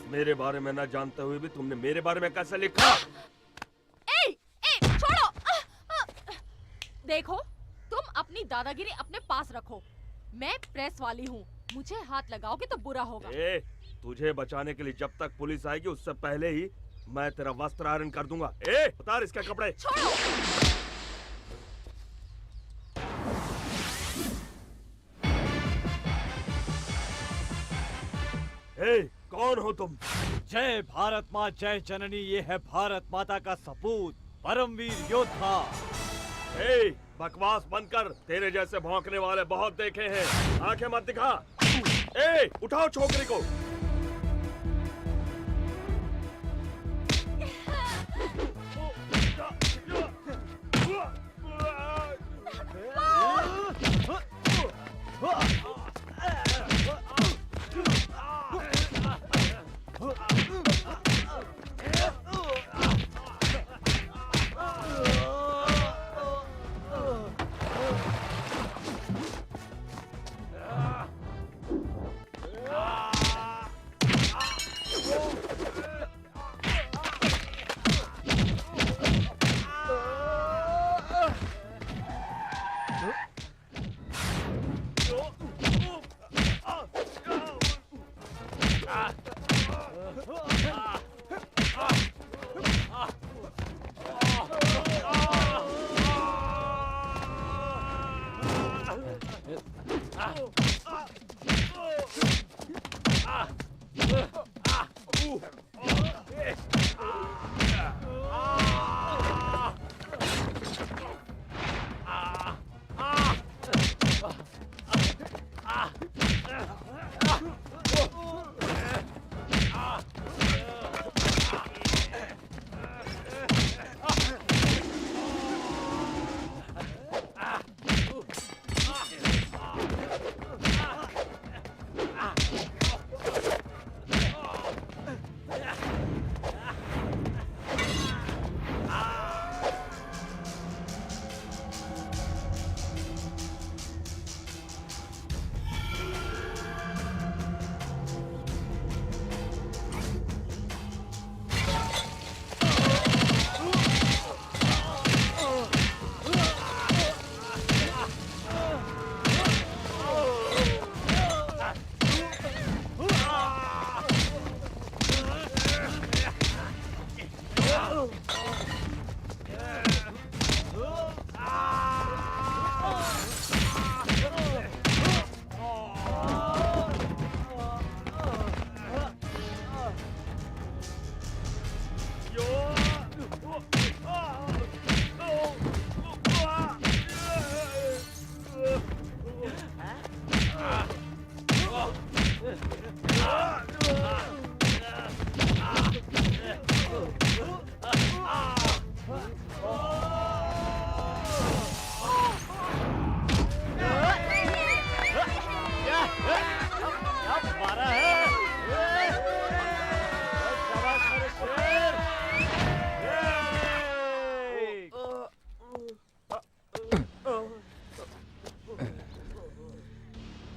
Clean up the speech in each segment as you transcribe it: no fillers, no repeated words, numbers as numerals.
मेरे बारे में ना जानते हुए भी तुमने मेरे बारे में कैसे लिखा? छोड़ो! देखो, तुम अपनी दादागिरी अपने पास रखो। मैं प्रेस वाली हूँ, मुझे हाथ लगाओगे तो बुरा होगा। तुझे बचाने के लिए जब तक पुलिस आएगी उससे पहले ही मैं तेरा वस्त्र आयरन कर दूंगा। उतार इसके कपड़े। छोड़ो! कौन हो तुम? जय भारत माँ जय जननी, ये है भारत माता का सपूत, परमवीर योद्धा। बकवास बंद कर, तेरे जैसे भौंकने वाले बहुत देखे हैं, आंखें मत दिखा। उठाओ छोकरी को।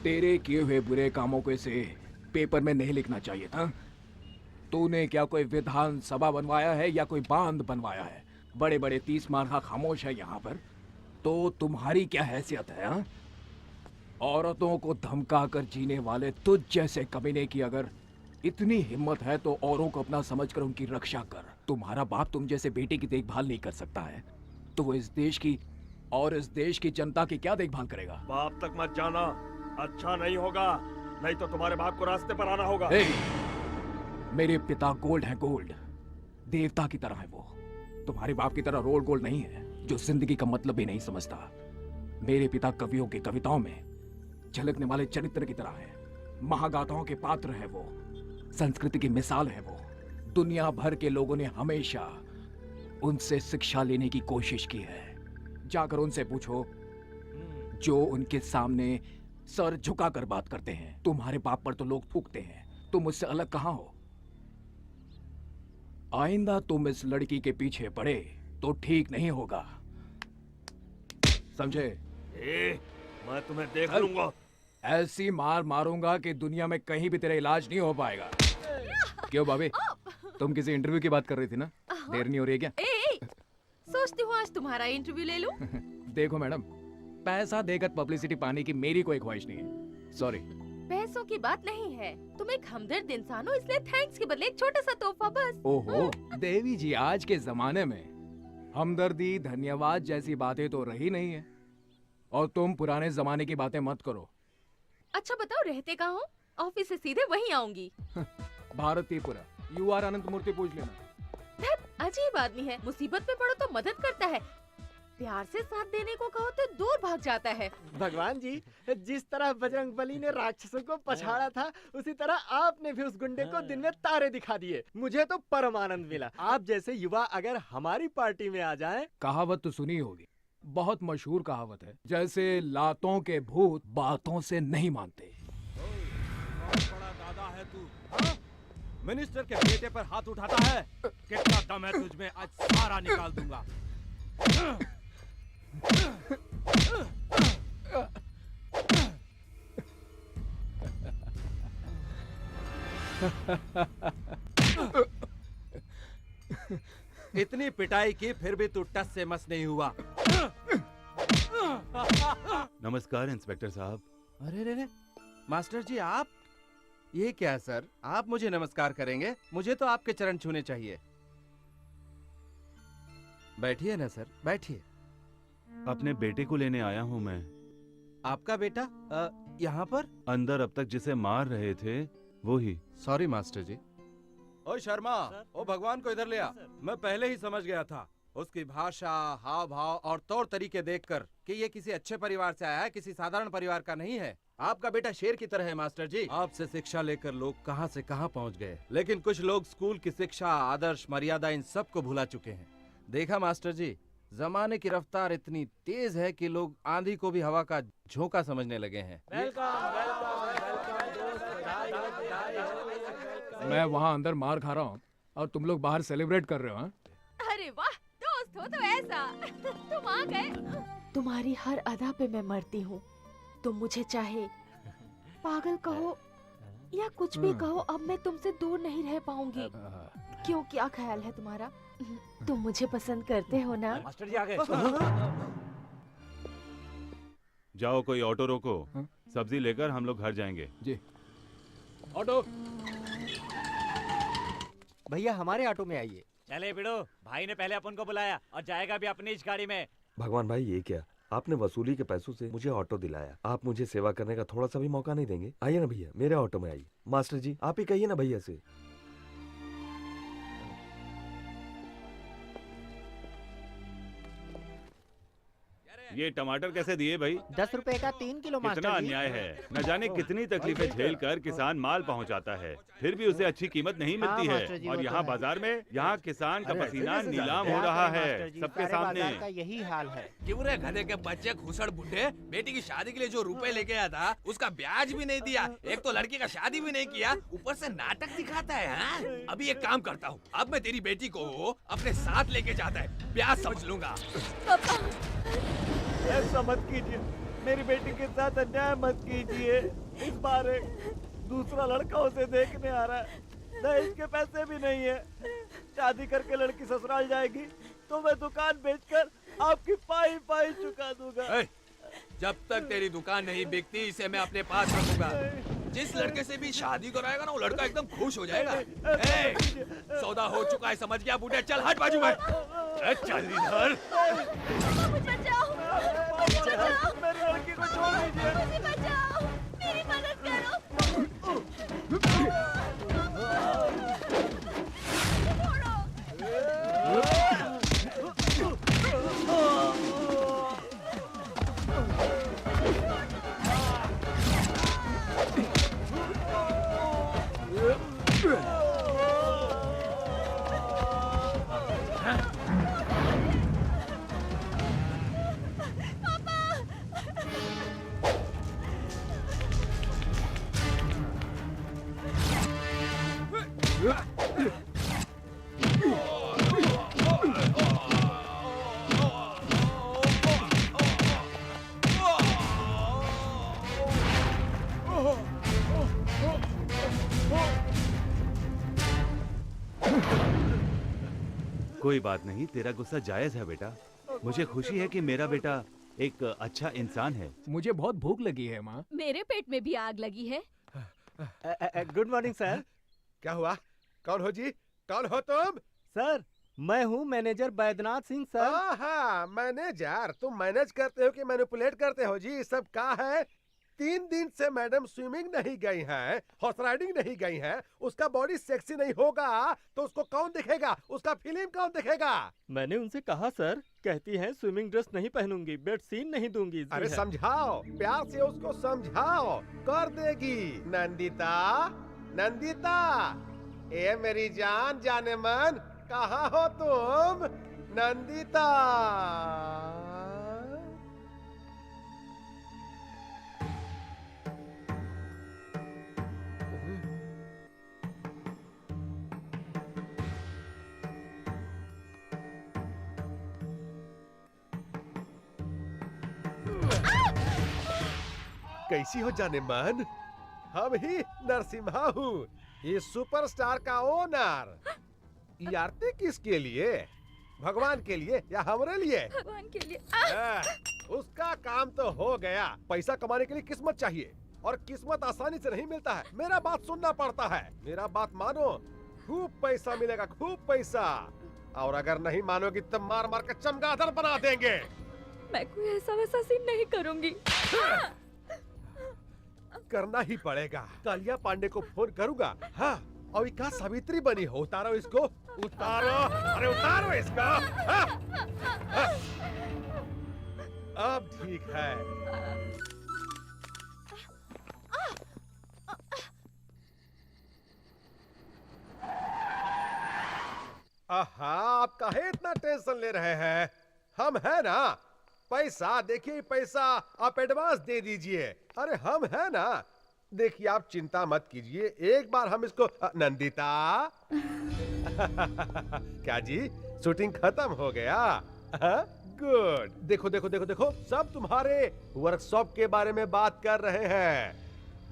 तेरे किए हुए बुरे कामों को से पेपर में नहीं लिखना चाहिए था। तूने क्या कोई विधान सभा बनवाया है या कोई बांध बनवाया है? बड़े बड़े 30 मार्का खामोश है यहाँ पर, तो तुम्हारी क्या हैसियत है? हा? औरतों को धमका कर जीने वाले तुझ जैसे कमीने की अगर इतनी हिम्मत है तो औरों को अपना समझकर उनकी रक्षा कर। तुम्हारा बाप तुम जैसे बेटे की देखभाल नहीं कर सकता है तो वो इस देश की और इस देश की जनता की क्या देखभाल करेगा? बाप तक मत जाना, अच्छा नहीं होगा, नहीं तो तुम्हारे बाप को रास्ते पर आना होगा। ए, मेरे पिता गोल्ड है, गोल्ड देवता की तरह है वो। तुम्हारे बाप की तरह रोल गोल्ड नहीं है जो जिंदगी का मतलब भी नहीं समझता। मेरे पिता कवियों की कविताओं में झलकने वाले चरित्र की तरह है, महागाथाओं के पात्र है वो, संस्कृति की मिसाल है वो। दुनिया भर के लोगों ने हमेशा उनसे शिक्षा लेने की कोशिश की है। जाकर उनसे पूछो जो उनके सामने सर झुकाकर बात करते हैं। तुम्हारे बाप पर तो लोग थूकते हैं, तुम मुझसे अलग कहां हो? आइंदा तुम इस लड़की के पीछे पड़े तो ठीक नहीं होगा, समझे? मैं तुम्हें देख लूंगा। ऐसी मार मारूंगा कि दुनिया में कहीं भी तेरा इलाज नहीं हो पाएगा। क्यों भाभी, तुम किसी इंटरव्यू की बात कर रही थी ना? देर नहीं हो रही है क्या? सोचती हूँ आज तुम्हारा इंटरव्यू ले लूं। देखो मैडम, पैसा देकर पब्लिसिटी पाने की मेरी कोई ख्वाहिश नहीं है। सॉरी। पैसों की बात नहीं है, तुम एक हमदर्द इंसान हो, इसलिए थैंक्स के बदले एक छोटा सा तोहफा बस। ओहो देवी जी, आज के जमाने में हमदर्दी धन्यवाद जैसी बातें तो रही नहीं है, और तुम पुराने जमाने की बातें मत करो। अच्छा बताओ रहते कहाँ हो? ऑफिस से सीधे वहीं आऊंगी। भारतीपुरा, UR अनंत मूर्ति पूछ लेना। अजीब आदमी है, मुसीबत में पड़ो तो मदद करता है, प्यार से साथ देने को कहो तो दूर भाग जाता है। भगवान जी, जिस तरह बजरंगबली ने राक्षसों को पछाड़ा था, उसी तरह आपने भी उस गुंडे को दिन में तारे दिखा दिए। मुझे तो परम आनंद मिला। आप जैसे युवा अगर हमारी पार्टी में आ जाएं। कहावत तो सुनी होगी, बहुत मशहूर कहावत है, जैसे लातों के भूत बातों से नहीं मानते। बड़ा दादा है तू, हाँ? मिनिस्टर के बेटे पर हाथ उठाता है? कितना दम है तुझमें, आज सारा निकाल दूंगा। इतनी पिटाई की फिर भी तू टस से मस नहीं हुआ। नमस्कार इंस्पेक्टर साहब। अरे रे रे, मास्टर जी आप? ये क्या सर, आप मुझे नमस्कार करेंगे? मुझे तो आपके चरण छूने चाहिए। बैठिए ना सर, बैठिए। अपने बेटे को लेने आया हूँ मैं। आपका बेटा यहाँ पर? अंदर अब तक जिसे मार रहे थे वो ही। सॉरी मास्टर जी। ओ शर्मा, ओ भगवान को इधर ले आ। मैं पहले ही समझ गया था, उसकी भाषा, हाव भाव और तौर तरीके देखकर कि ये किसी अच्छे परिवार से आया है, किसी साधारण परिवार का नहीं है। आपका बेटा शेर की तरह है मास्टर जी। आपसे शिक्षा लेकर लोग कहां से कहां पहुंच गए, लेकिन कुछ लोग स्कूल की शिक्षा, आदर्श, मर्यादा इन सब को भुला चुके हैं। देखा मास्टर जी, जमाने की रफ्तार इतनी तेज है कि लोग आंधी को भी हवा का झोंका समझने लगे हैं। मैं वहाँ अंदर मार खा रहा हूँ और तुम लोग बाहर सेलिब्रेट कर रहे हो, हाँ? अरे वाह, दोस्त हो तो ऐसा। तुम आ गए। तुम्हारी हर अदा पे मैं मरती हूँ। तुम मुझे चाहे पागल कहो या कुछ भी कहो, अब मैं तुमसे दूर नहीं रह पाऊंगी। क्यों, क्या ख्याल है तुम्हारा? तुम मुझे पसंद करते हो ना? मास्टर जी आ गए। जाओ कोई ऑटो रोको, सब्जी लेकर हम लोग घर जाएंगे। जी। ऑटो। भैया हमारे ऑटो में आइए। चले बिड़ो, भाई ने पहले अपन को बुलाया और जाएगा भी अपनी इस गाड़ी में। भगवान भाई, ये क्या? आपने वसूली के पैसों से मुझे ऑटो दिलाया, आप मुझे सेवा करने का थोड़ा सा भी मौका नहीं देंगे? आइए ना भैया, मेरे ऑटो में आइए। मास्टर जी आप ही कहिए ना भैया से। ये टमाटर कैसे दिए भाई? 10 रुपए का 3 किलो कितना मास्टर जी। अन्याय है। न जाने कितनी तकलीफें झेल कर किसान माल पहुंचाता है, फिर भी उसे अच्छी कीमत नहीं मिलती मास्टर जी, है। और वो तो यहाँ है। बाजार में यहाँ किसान का पसीना ऐसे नीलाम जाते हो हैं। रहा मास्टर है जी, सबके सारे सामने। बाजार का यही हाल है। क्यों रे गधे के बच्चे घुसड़ बुड्ढे, बेटी की शादी के लिए जो रुपए लेके आया था उसका ब्याज भी नहीं दिया, एक तो लड़की का शादी भी नहीं किया, ऊपर से नाटक दिखाता है। हाँ? अभी एक काम करता हूँ, अब मैं तेरी बेटी को अपने साथ लेके जाता है, ब्याज समझ लूंगा। ऐसा मत कीजिए, मेरी बेटी के साथ अन्याय मत कीजिए। इस बार एक दूसरा लड़का उसे देखने आ रहा है, दहेज के पैसे भी नहीं है। शादी करके लड़की ससुराल जाएगी तो मैं दुकान बेचकर आपकी पाई पाई चुका दूंगा। जब तक तेरी दुकान नहीं बिकती इसे मैं अपने पास रखूंगा। जिस लड़के से भी शादी कराएगा ना वो लड़का एकदम खुश हो जाएगा। सौदा हो चुका है, समझ गया बूढ़े, चल हट बाजू में। चल इधर। मुझे बचाओ। कोई बात नहीं, तेरा गुस्सा जायज है बेटा। मुझे खुशी है कि मेरा बेटा एक अच्छा इंसान है। मुझे बहुत भूख लगी है माँ। मेरे पेट में भी आग लगी है। Good morning sir. क्या हुआ? कौन हो जी? कौन हो तुम? सर मैं हूँ मैनेजर बैद्यनाथ सिंह सर। हाँ, मैनेजर। तुम मैनेज करते हो कि मैनिपुलेट करते हो जी? सब क्या है? 3 दिन से मैडम स्विमिंग नहीं गई हैं, हॉर्स राइडिंग नहीं गई हैं, उसका बॉडी सेक्सी नहीं होगा तो उसको कौन देखेगा? उसका फिल्म कौन देखेगा? मैंने उनसे कहा सर, कहती हैं स्विमिंग ड्रेस नहीं पहनूंगी, बेड सीन नहीं दूंगी। अरे समझाओ, प्यार से उसको समझाओ, कर देगी। नंदिता, नंदिता, ए मेरी जान, जाने मन, कहाँ हो तुम? नंदिता। कैसी हो जाने मन? हम ही नरसिम्हा हूँ, ये सुपरस्टार का ओनर। ये आरती किसके लिए? भगवान के लिए या हमारे लिए? भगवान के लिए। उसका काम तो हो गया। पैसा कमाने के लिए किस्मत चाहिए, और किस्मत आसानी से नहीं मिलता है। मेरा बात सुनना पड़ता है। मेरा बात मानो, खूब पैसा मिलेगा, खूब पैसा। और अगर नहीं मानोगी तो मार मार कर चमगादड़ बना देंगे। मैं कोई ऐसा वैसा सीन नहीं करूंगी। करना ही पड़ेगा। कालिया पांडे को फोन करूंगा। हाँ, और क्या सावित्री बनी हो? उतारो इसको, उतारो। अरे उतारो इसको। हाँ? हाँ? अब ठीक है। आहा, आप काहे इतना टेंशन ले रहे हैं? हम है ना। पैसा देखिए, पैसा आप एडवांस दे दीजिए। अरे हम है ना। देखिए, आप चिंता मत कीजिए, एक बार हम इसको नंदिता। क्या जी, शूटिंग खत्म हो गया? गुड। देखो देखो देखो देखो, सब तुम्हारे वर्कशॉप के बारे में बात कर रहे हैं।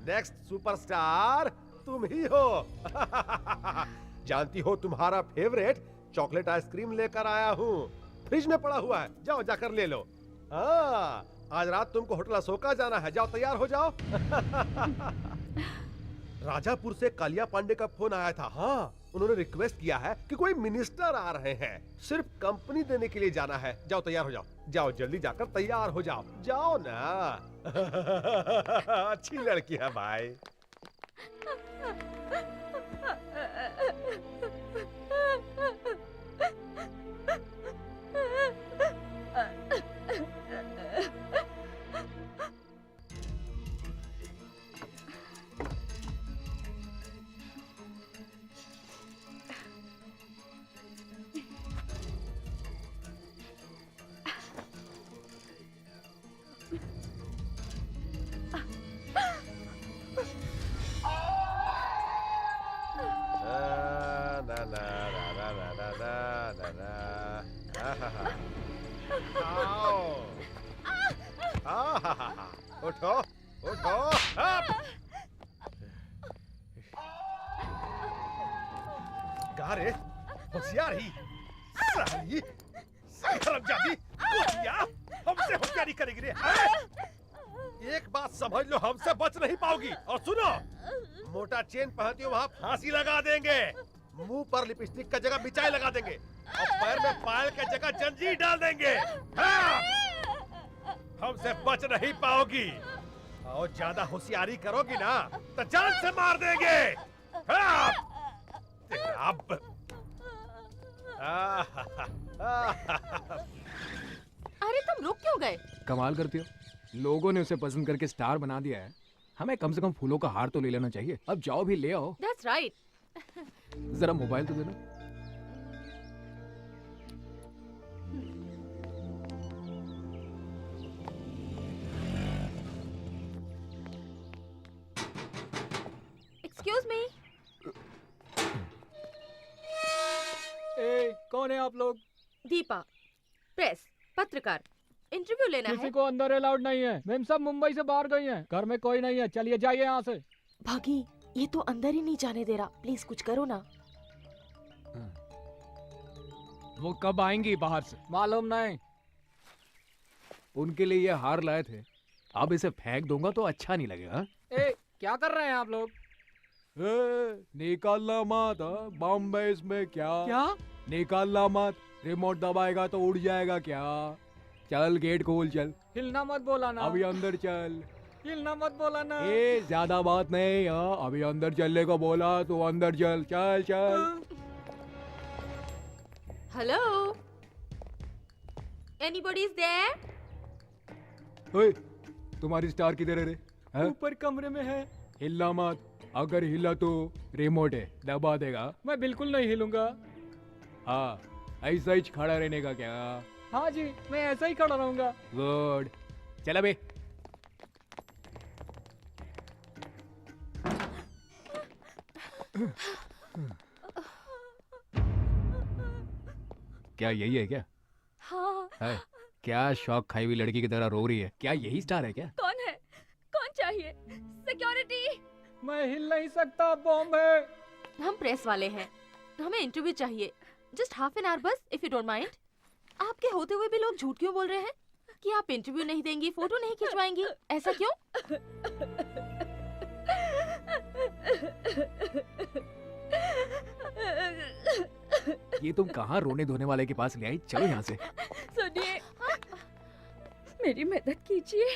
नेक्स्ट सुपरस्टार तुम ही हो। जानती हो, तुम्हारा फेवरेट चॉकलेट आइसक्रीम लेकर आया हूँ। फ्रिज में पड़ा हुआ है, जाओ जाकर ले लो। हाँ, आज रात तुमको होटल अशोका जाना है, जाओ तैयार हो जाओ। राजापुर से कालिया पांडे का फोन आया था। हाँ, उन्होंने रिक्वेस्ट किया है कि कोई मिनिस्टर आ रहे हैं, सिर्फ कंपनी देने के लिए जाना है। जाओ तैयार हो जाओ, जाओ जल्दी जाकर तैयार हो जाओ, जाओ ना। अच्छी लड़की है भाई। उठो उठो। कहा रे होशियारी, साली हरामजादी, कुतिया, हमसे होशियारी करेगी रे? एक बात समझ लो, हमसे बच नहीं पाओगी। और सुनो, मोटा चेन पहनती हो वहाँ फांसी लगा देंगे, मुंह पर लिपस्टिक का जगह मिचाई लगा देंगे, और पैर में पायल का जगह जंजीर डाल देंगे। हाँ! हमसे बच नहीं पाओगी, और ज्यादा होशियारी करोगी ना तो जान से मार देंगे। हाँ! अब अरे तुम रुक क्यों गए? कमाल करती हो, लोगों ने उसे पसंद करके स्टार बना दिया है, हमें कम से कम फूलों का हार तो ले लेना चाहिए। अब जाओ भी ले आओ। That's right. जरा मोबाइल तो दे लो। Excuse me. कौन है आप लोग? दीपा, प्रेस, पत्रकार, इंटरव्यू लेना किसी है। को अंदर अलाउड नहीं है। मैम सब मुंबई से बाहर गई हैं, घर में कोई नहीं है। चलिए जाइए यहाँ से। भागी, ये तो अंदर ही नहीं जाने दे रहा। प्लीज कुछ करो ना। वो कब आएंगी बाहर से? मालूम नहीं। उनके लिए ये हार लाए थे, अब इसे फेंक दूंगा तो अच्छा नहीं लगेगा। ए, क्या कर रहे हैं आप लोग? निकालना मत, बॉम्बे इसमें क्या? क्या? निकालना मत, रिमोट दबाएगा तो उड़ जाएगा क्या? चल गेट खोल चल। हिलना मत बोला ना। अभी अंदर चल। हिलना मत बोला ना। ए ज्यादा बात नहीं, हाँ अभी अंदर चलने को बोला तो अंदर चल, चल चल। Hello, anybody is there? ओए, तुम्हारी स्टार किधर है रे? हैं? ऊपर कमरे में है। हिलना मत, अगर हिला तो रिमोट है, दबा देगा। मैं बिल्कुल नहीं हिलूंगा। हाँ, ऐसा ही खड़ा रहने का क्या? हाँ जी, मैं ऐसा ही खड़ा रहूंगा। गुड, चल बे। क्या यही है क्या? हाँ। है? क्या शौक खाई हुई लड़की की तरह रो रही है? क्या यही स्टार है क्या? कौन है? कौन चाहिए? सिक्योरिटी। मैं हिल नहीं सकता, बॉम्ब है। हम प्रेस वाले हैं, हमें इंटरव्यू चाहिए। जस्ट हाफ एन आवर बस, इफ यू डोंट माइंड। आपके होते हुए भी लोग झूठ क्यों बोल रहे हैं कि आप इंटरव्यू नहीं देंगी, फोटो नहीं खिंचवाएंगी? ऐसा क्यों? ये तुम कहाँ रोने धोने वाले के पास ले आई? चलो यहाँ से। सुनिए, मेरी मदद कीजिए।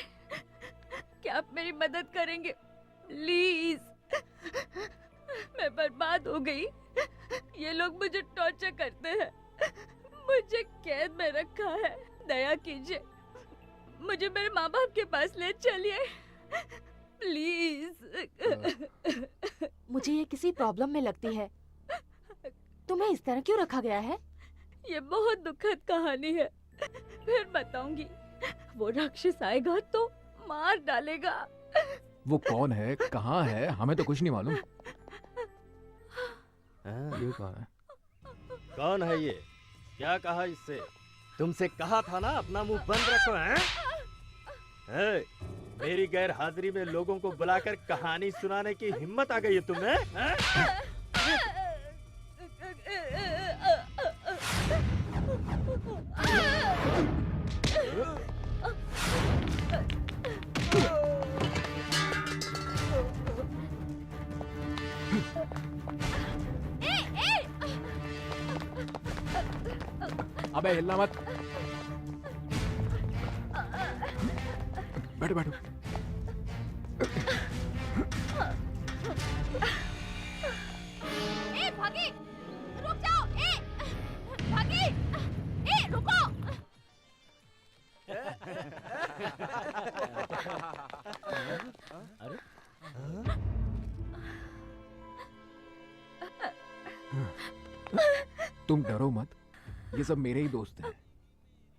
क्या आप मेरी मदद करेंगे प्लीज? मैं बर्बाद हो गई। ये लोग मुझे टॉर्चर करते हैं, मुझे कैद में रखा है। दया कीजिए, मुझे मेरे माँ बाप के पास ले चलिए प्लीज। मुझे ये किसी प्रॉब्लम में लगती है। तुम्हें इस तरह क्यों रखा गया है? ये बहुत दुखद कहानी है, फिर बताऊंगी। वो राक्षस आएगा तो मार डालेगा। वो कौन है, कहाँ है? हमें तो कुछ नहीं मालूम। ये कौन है? कौन है ये? क्या कहा इससे? तुमसे कहा था ना अपना मुंह बंद रखो। हैं? मेरी गैर हाजिरी में लोगों को बुलाकर कहानी सुनाने की हिम्मत आ गई है तुम्हें? अबे हिलना मत। बैठो बैठो। ए भागी, रुक जाओ। ए भागी, ए रुको। अरे तुम डरो मत, ये सब मेरे ही दोस्त हैं।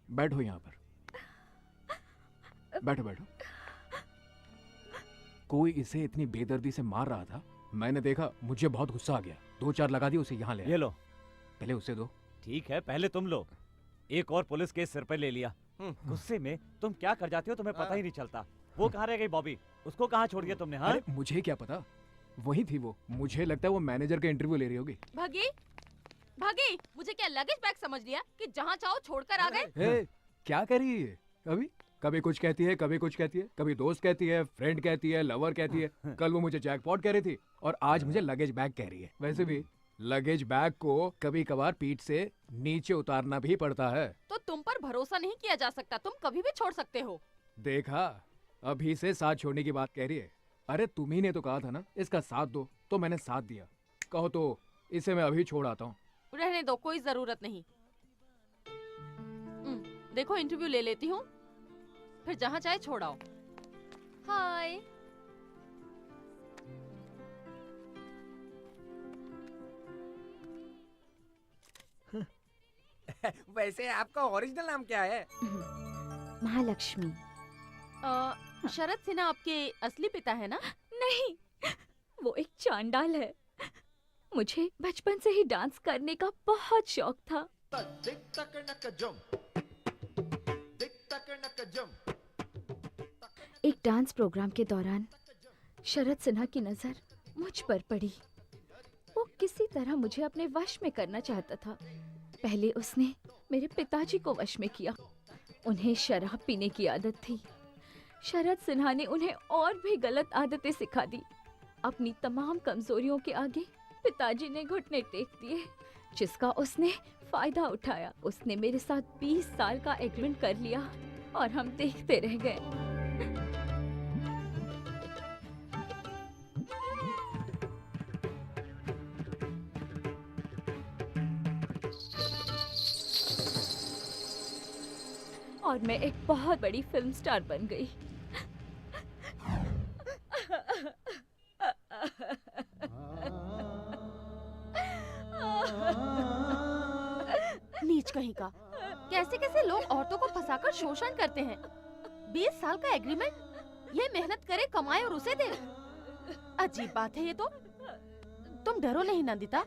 बैठो यहाँ पर, बैठो बैठो। कोई इसे इतनी बेदर्दी से मार रहा था, मैंने देखा, मुझे बहुत गुस्सा आ गया। 2-4 लगा दिए, उसे यहाँ ले आया। ये लो। पहले उसे दो। ठीक है, पहले तुम लो। एक और पुलिस केस सिर पे ले लिया। गुस्से में तुम क्या कर जाते हो तुम्हें पता ही नहीं चलता। वो कहाँ रह गई बॉबी? उसको कहाँ छोड़ दिया तुमने? हाँ, अरे मुझे क्या पता, वही थी वो। मुझे लगता है वो मैनेजर का इंटरव्यू ले रही होगी। भागी, भागी। मुझे क्या लगेज बैग समझ लिया कि जहाँ चाहो छोड़कर आ गए? क्या कर रही है? कभी कभी कुछ कहती है, कभी कुछ कहती है, कभी दोस्त कहती है, फ्रेंड कहती है, लवर कहती है। कल वो मुझे जैकपॉट कह रही थी और आज मुझे लगेज बैग कह रही है। वैसे भी लगेज बैग को कभी कभार पीठ से नीचे उतारना भी पड़ता है। तो तुम पर भरोसा नहीं किया जा सकता, तुम कभी भी छोड़ सकते हो। देखा, अभी से साथ छोड़ने की बात कह रही है। अरे तुम ही ने तो कहा था ना इसका साथ दो, तो मैंने साथ दिया। कहो तो इसे मैं अभी छोड़ आता हूँ। रहने दो, कोई जरूरत नहीं। देखो इंटरव्यू ले लेती हूँ, फिर जहाँ चाहे छोड़ आओ। हाय। वैसे आपका ओरिजिनल नाम क्या है? महालक्ष्मी। शरद सिन्हा आपके असली पिता है ना? नहीं, वो एक चांडाल है। मुझे बचपन से ही डांस करने का बहुत शौक था। एक डांस प्रोग्राम के दौरान शरद सिन्हा की नजर मुझ पर पड़ी। वो किसी तरह मुझे अपने वश में करना चाहता था। पहले उसने मेरे पिताजी को वश में किया। उन्हें शराब पीने की आदत थी। शरद सिन्हा ने उन्हें और भी गलत आदतें सिखा दी। अपनी तमाम कमजोरियों के आगे पिताजी ने घुटने टेक दिए, जिसका उसने फायदा उठाया। उसने मेरे साथ 20 साल का एग्रीमेंट कर लिया और हम देखते रह गए। और मैं एक बहुत बड़ी फिल्म स्टार बन गई। नीच कहीं का, कैसे कैसे लोग औरतों को फंसाकर शोषण करते हैं। 20 साल का एग्रीमेंट, ये मेहनत करे, कमाए और उसे दे। अजीब बात है ये तो। तुम डरो नहीं नंदिता,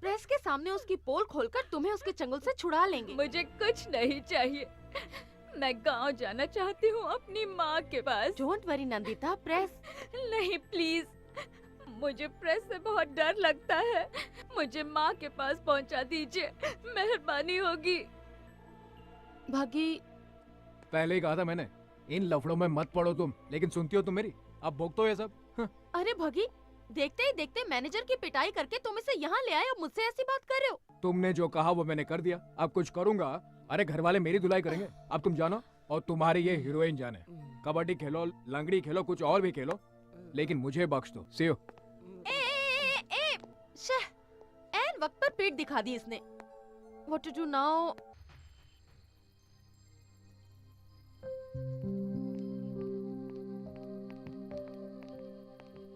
प्रेस के सामने उसकी पोल खोलकर तुम्हें उसके चंगुल से छुड़ा लेंगे। मुझे कुछ नहीं चाहिए, मैं गांव जाना चाहती हूँ अपनी माँ के पास। डोंट वरी नंदिता, प्रेस नहीं प्लीज, मुझे प्रेस से बहुत डर लगता है। मुझे माँ के पास पहुँचा दीजिए, मेहरबानी होगी। भागी, पहले ही कहा था मैंने, इन लफड़ों में मत पड़ो तुम, लेकिन सुनती हो तुम मेरी? अब भोगते हो ये सब। अरे भगी, देखते ही देखते मैनेजर की पिटाई करके तुम इसे यहाँ ले आए और मुझसे ऐसी बात कर रहे हो। तुमने जो कहा वो मैंने कर दिया, अब कुछ करूंगा। अरे घर वाले मेरी धुलाई करेंगे। अब तुम जानो और तुम्हारी ये हीरोइन जाने। कबड्डी खेलो, लंगड़ी खेलो, कुछ और भी खेलो, लेकिन मुझे बख्श दो। सी यू। एन वक्त पर पेट दिखा दी इसने। What to do now?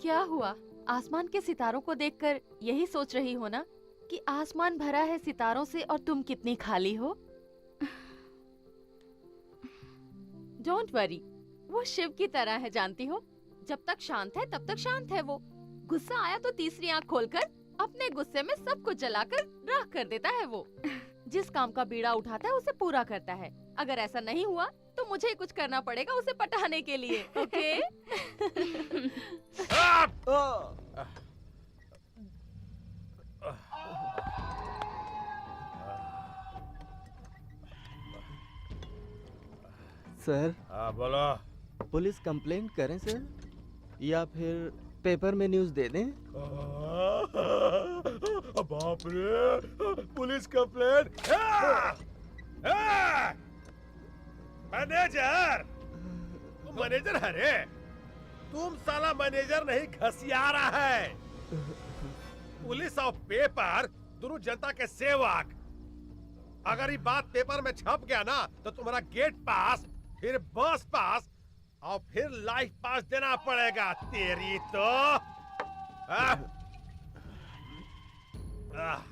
क्या हुआ? आसमान के सितारों को देखकर यही सोच रही हो ना कि आसमान भरा है सितारों से और तुम कितनी खाली हो? डोंट वरी, वो शिव की तरह है, जानती हो। जब तक शांत है तब तक शांत है वो। गुस्सा आया तो तीसरी आंख खोलकर अपने गुस्से में सब कुछ जलाकर राख कर देता है वो। जिस काम का बीड़ा उठाता है उसे पूरा करता है। अगर ऐसा नहीं हुआ तो मुझे ही कुछ करना पड़ेगा उसे पटाने के लिए। ओके? सर, हाँ बोलो। पुलिस कंप्लेंट करें सर, या फिर पेपर में न्यूज़ दे दें? बाप रे, पुलिस कंप्लेंट। मैनेजर, मैनेजर है रे। तुम साला मैनेजर नहीं, घसियारा है। पुलिस और पेपर दोनों जनता के सेवक। अगर ये बात पेपर में छप गया ना तो तुम्हारा गेट पास, फिर बस पास और फिर लाइफ पास देना पड़ेगा। तेरी तो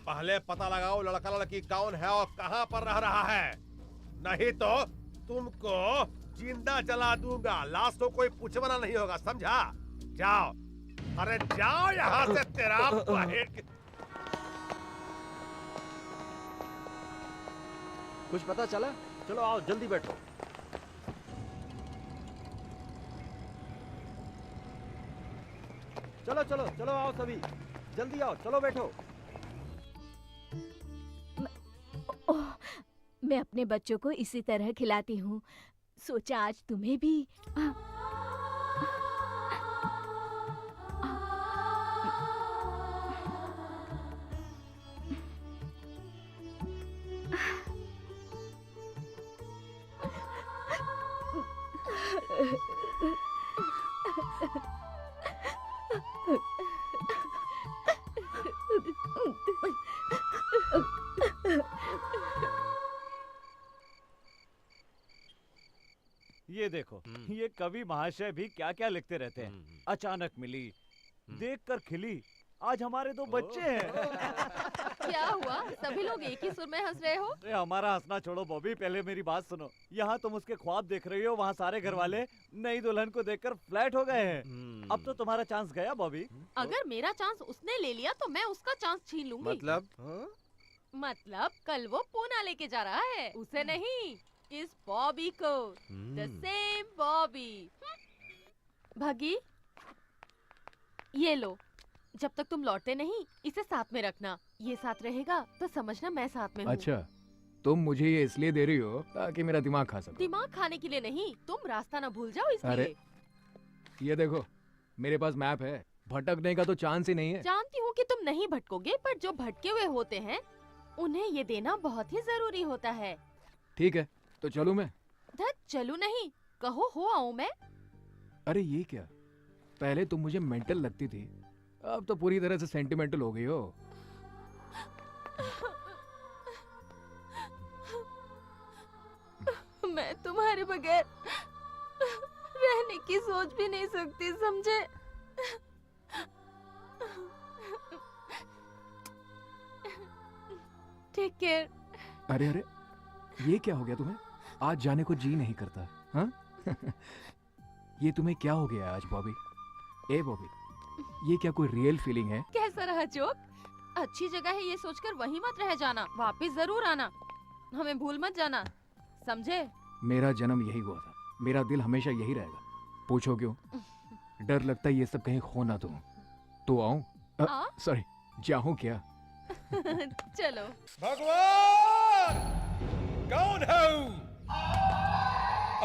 पहले पता लगाओ लड़का लड़की कौन है और कहां पर रह रहा है, नहीं तो तुमको जिंदा जला दूंगा। लाश को कोई पूछवाना नहीं होगा, समझा? जाओ, अरे जाओ यहाँ से। तेरा कुछ पता चला? चलो आओ, जल्दी बैठो। चलो चलो चलो, आओ सभी, जल्दी आओ, चलो बैठो। ओह, मैं अपने बच्चों को इसी तरह खिलाती हूँ। सोचा आज तुम्हें भी। ये देखो, ये कवि महाशय भी क्या क्या लिखते रहते हैं। अचानक मिली, देखकर खिली, आज हमारे 2 बच्चे हैं। क्या हुआ? सभी लोग एक ही सुर में हंस रहे हो? अरे हमारा हंसना छोड़ो बॉबी, पहले मेरी बात सुनो। यहाँ तुम उसके ख्वाब देख रही हो, वहाँ सारे घर वाले नई दुल्हन को देखकर फ्लैट हो गए हैं। अब तो तुम्हारा चांस गया बॉबी। अगर मेरा चांस उसने ले लिया तो मैं उसका चांस छीन लूंगी। मतलब कल वो पूना लेके जा रहा है, उसे नहीं, इस बॉबी को। The same Bobby. भागी, ये लो, जब तक तुम लौटते नहीं इसे साथ में रखना। ये साथ रहेगा तो समझना मैं साथ में हूँ। अच्छा, तुम मुझे ये इसलिए दे रही हो ताकि मेरा दिमाग खा सको। दिमाग खाने के लिए नहीं, तुम रास्ता ना भूल जाओ इसलिए। अरे ये देखो, मेरे पास मैप है, भटकने का तो चांस ही नहीं है। जानती हूँ कि तुम नहीं भटकोगे, पर जो भटके हुए होते हैं उन्हें ये देना बहुत ही जरूरी होता है। ठीक है, तो चलूं मैं? धत चलू नहीं, कहो हो आऊं मैं। अरे ये क्या, पहले तुम मुझे मेंटल लगती थी, अब तो पूरी तरह से सेंटिमेंटल हो गई हो। मैं तुम्हारे बगैर रहने की सोच भी नहीं सकती, समझे? Take care. अरे अरे, ये क्या हो गया तुम्हें? आज जाने को जी नहीं करता, हाँ? ये तुम्हें क्या हो गया आज बॉबी? ए बॉबी, ये क्या कोई रियल फीलिंग है? कैसा रहा जोक? अच्छी जगह है ये सोचकर वहीं मत रह जाना, वापस जरूर आना, हमें भूल मत जाना, समझे? मेरा जन्म यही हुआ था, मेरा दिल हमेशा यही रहेगा। पूछो क्यों? डर लगता है ये सब कहीं खो ना दूं। तो आऊं? सॉरी, जाऊं क्या? चलो। भगवान कौन है?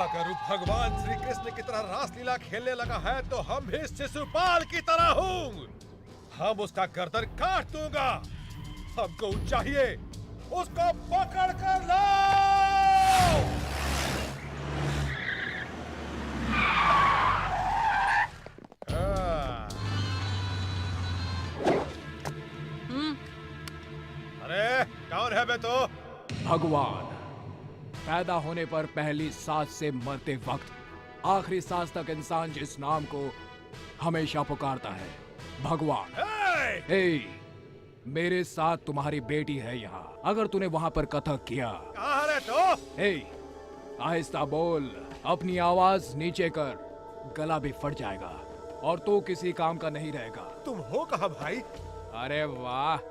अगर वो भगवान श्री कृष्ण की तरह रासलीला खेलने लगा है तो हम भी शिशुपाल की तरह हूँ। हम उसका गर्दन काट दूंगा। हमको चाहिए, उसको पकड़ कर लाओ। अरे कौन है बे तो? भगवान। पैदा होने पर पहली सांस से मरते वक्त आखिरी सांस तक इंसान जिस नाम को हमेशा पुकारता है, भगवान। हे, मेरे साथ तुम्हारी बेटी है यहाँ। अगर तूने वहाँ पर कथक किया, कहाँ है तो? हे, आहिस्ता बोल, अपनी आवाज नीचे कर, गला भी फट जाएगा और तू किसी काम का नहीं रहेगा। तुम हो कहाँ भाई? अरे वाह,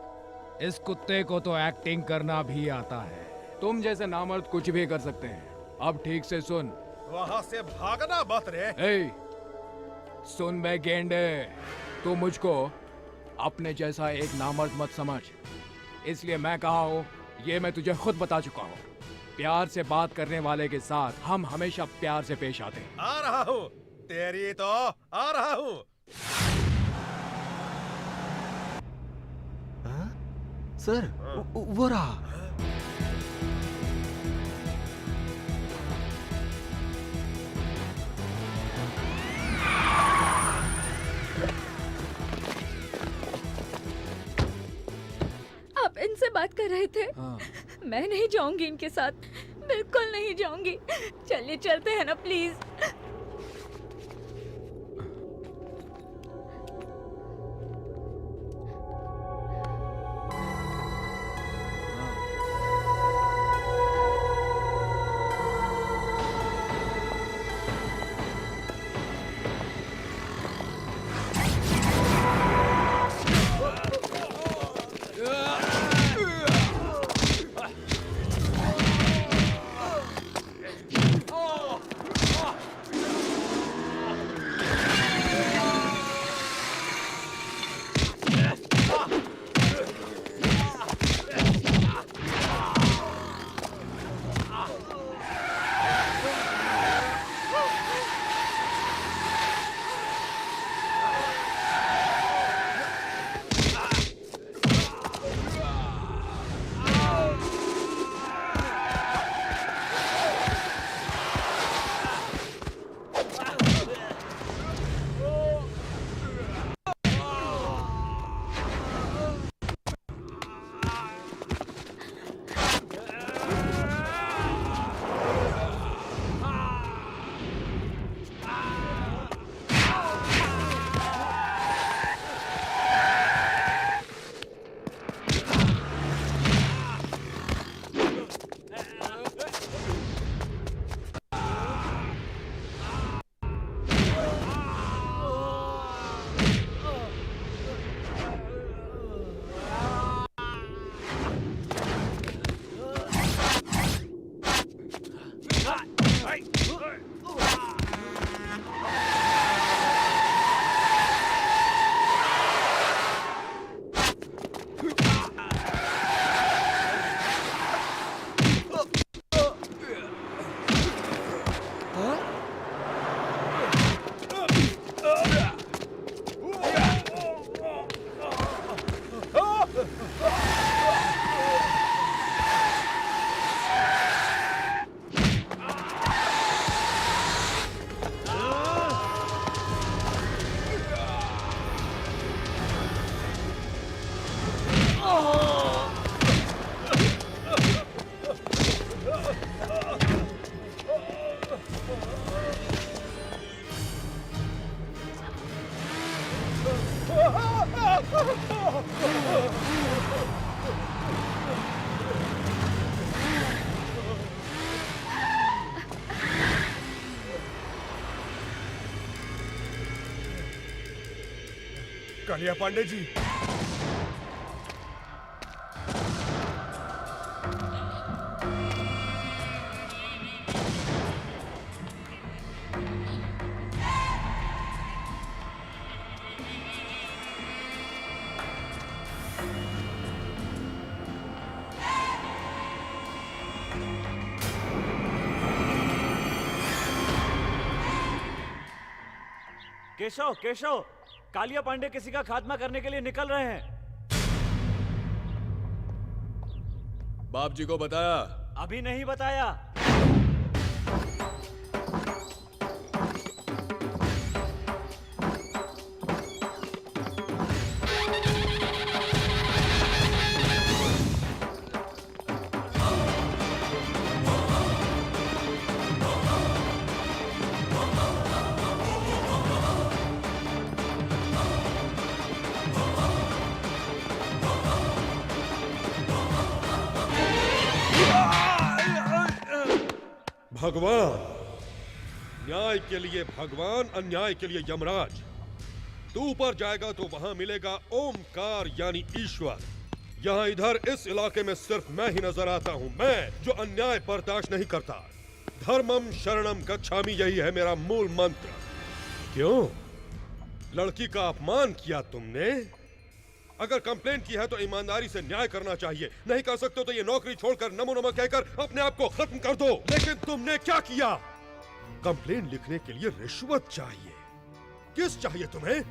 इस कुत्ते को तो एक्टिंग करना भी आता है। तुम जैसे नामर्द कुछ भी कर सकते हैं। अब ठीक से सुन। वहाँ से भागना मत रे। ए, सुन बे गेंडे, तू मुझको अपने जैसा एक नामर्द मत समझ। इसलिए मैं कहा हूँ, ये मैं तुझे खुद बता चुका हूँ। प्यार से बात करने वाले के साथ हम हमेशा प्यार से पेश आते हैं। आ रहा हूँ, तेरी तो आ रहा हूँ। सर, वो रहा। आप इनसे बात कर रहे थे? मैं नहीं जाऊंगी इनके साथ, बिल्कुल नहीं जाऊंगी। चलिए चलते हैं ना प्लीज। कालिया पांडे जी, केशव केशव, कालिया पांडे किसी का खात्मा करने के लिए निकल रहे हैं। बाप जी को बताया? अभी नहीं बताया। भगवान, न्याय के लिए भगवान, अन्याय के लिए यमराज। तू ऊपर जाएगा तो वहां मिलेगा ओमकार यानी ईश्वर। यहाँ इधर इस इलाके में सिर्फ मैं ही नजर आता हूँ, मैं जो अन्याय बर्दाश्त नहीं करता। धर्मम शरणम गच्छामि, यही है मेरा मूल मंत्र। क्यों? लड़की का अपमान किया तुमने? अगर कंप्लेंट की है तो ईमानदारी से न्याय करना चाहिए। नहीं कर सकते तो ये नौकरी छोड़कर नमो नमः कहकर अपने आप को खत्म कर दो। लेकिन तुमने क्या किया? कंप्लेंट लिखने के लिए रिश्वत चाहिए। किस चाहिए तुम्हें?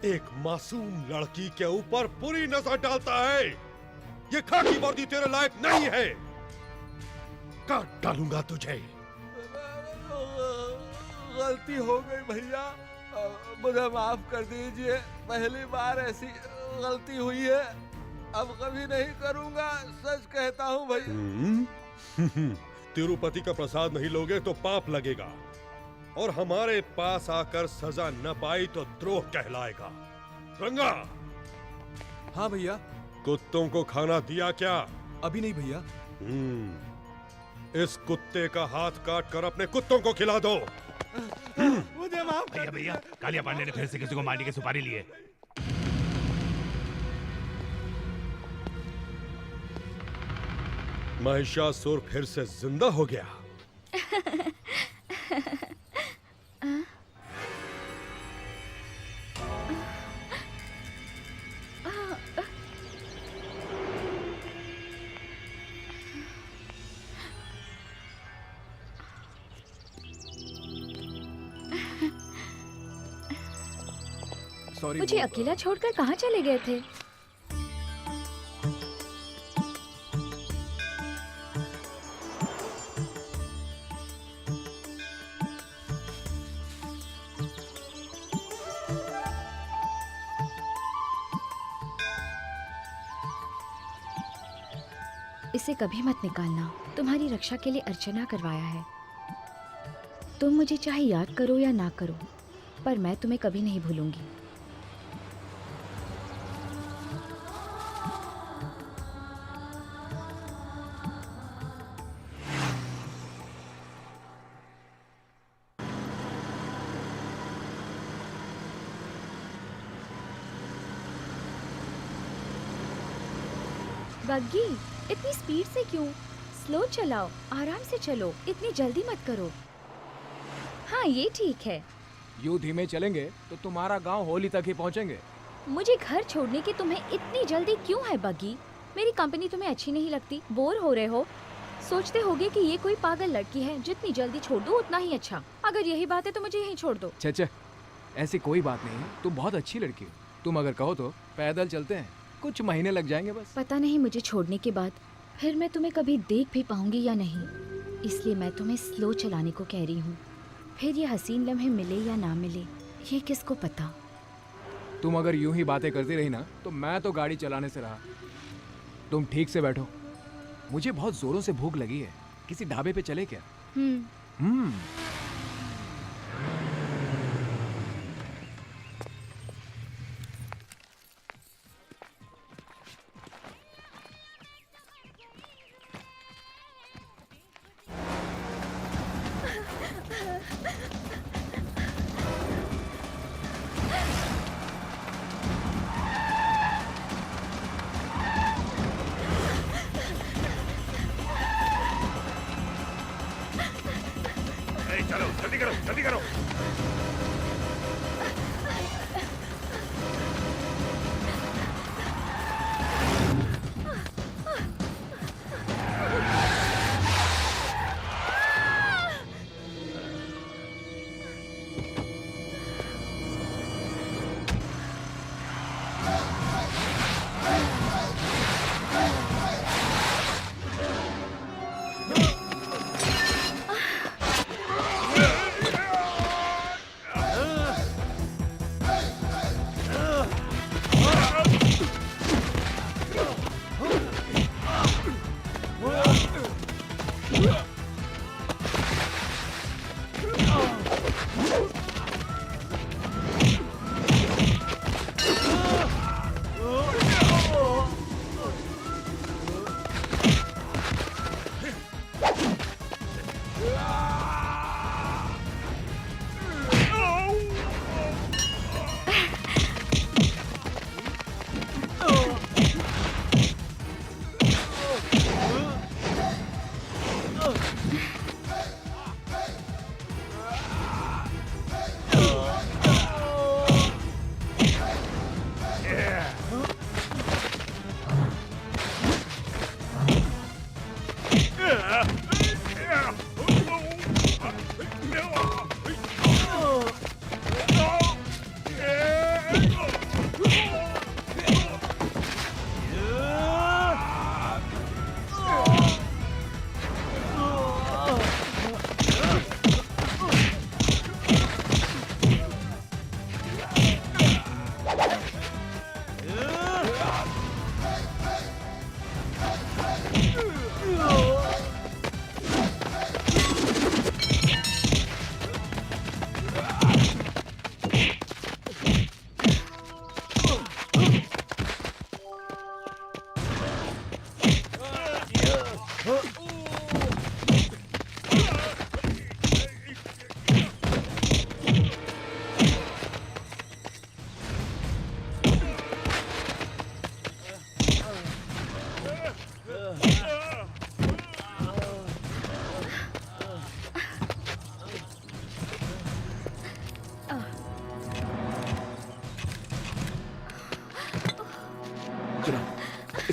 एक मासूम लड़की के ऊपर बुरी नजर डालता है। ये खाकी वर्दी तेरे लायक नहीं है। काट डालूंगा तुझे। गलती हो गई भैया, मुझे माफ कर दीजिए। पहली बार ऐसी गलती हुई है, अब कभी नहीं करूंगा, सच कहता हूँ भैया। तिरुपति का प्रसाद नहीं लोगे तो पाप लगेगा, और हमारे पास आकर सजा न पाई तो द्रोह कहलाएगा। रंगा। हाँ भैया। कुत्तों को खाना दिया क्या? अभी नहीं भैया। इस कुत्ते का हाथ काट कर अपने कुत्तों को खिला दो। मुझे माफ कर भैया, कालिया पांडे ने फिर से किसी को मारने की सुपारी ली है। महिषासुर फिर से जिंदा हो गया। मुझे अकेला छोड़कर कहाँ चले गए थे? इसे कभी मत निकालना। तुम्हारी रक्षा के लिए अर्चना करवाया है। तुम मुझे चाहे याद करो या ना करो, पर मैं तुम्हें कभी नहीं भूलूंगी। बग्गी, इतनी स्पीड से क्यों? स्लो चलाओ, आराम से चलो, इतनी जल्दी मत करो। हाँ, ये ठीक है। यूं धीमे चलेंगे तो तुम्हारा गांव होली तक ही पहुंचेंगे। मुझे घर छोड़ने की तुम्हें इतनी जल्दी क्यों है बग्गी? मेरी कंपनी तुम्हें अच्छी नहीं लगती? बोर हो रहे हो? सोचते होगे कि ये कोई पागल लड़की है, जितनी जल्दी छोड़ दो उतना ही अच्छा। अगर यही बात है तो मुझे यहीं छोड़ दो। छे, ऐसी कोई बात नहीं, तुम बहुत अच्छी लड़की हो। तुम अगर कहो तो पैदल चलते हैं, कुछ महीने लग जाएंगे बस। पता नहीं मुझे छोड़ने के बाद फिर मैं तुम्हें कभी देख भी पाऊंगी या नहीं, इसलिए मैं तुम्हें स्लो चलाने को कह रही हूँ। फिर ये हसीन लम्हे मिले या ना मिले, ये किसको पता। तुम अगर यूं ही बातें करती रही ना तो मैं तो गाड़ी चलाने से रहा। तुम ठीक से बैठो, मुझे बहुत जोरों से भूख लगी है। किसी ढाबे पे चले क्या?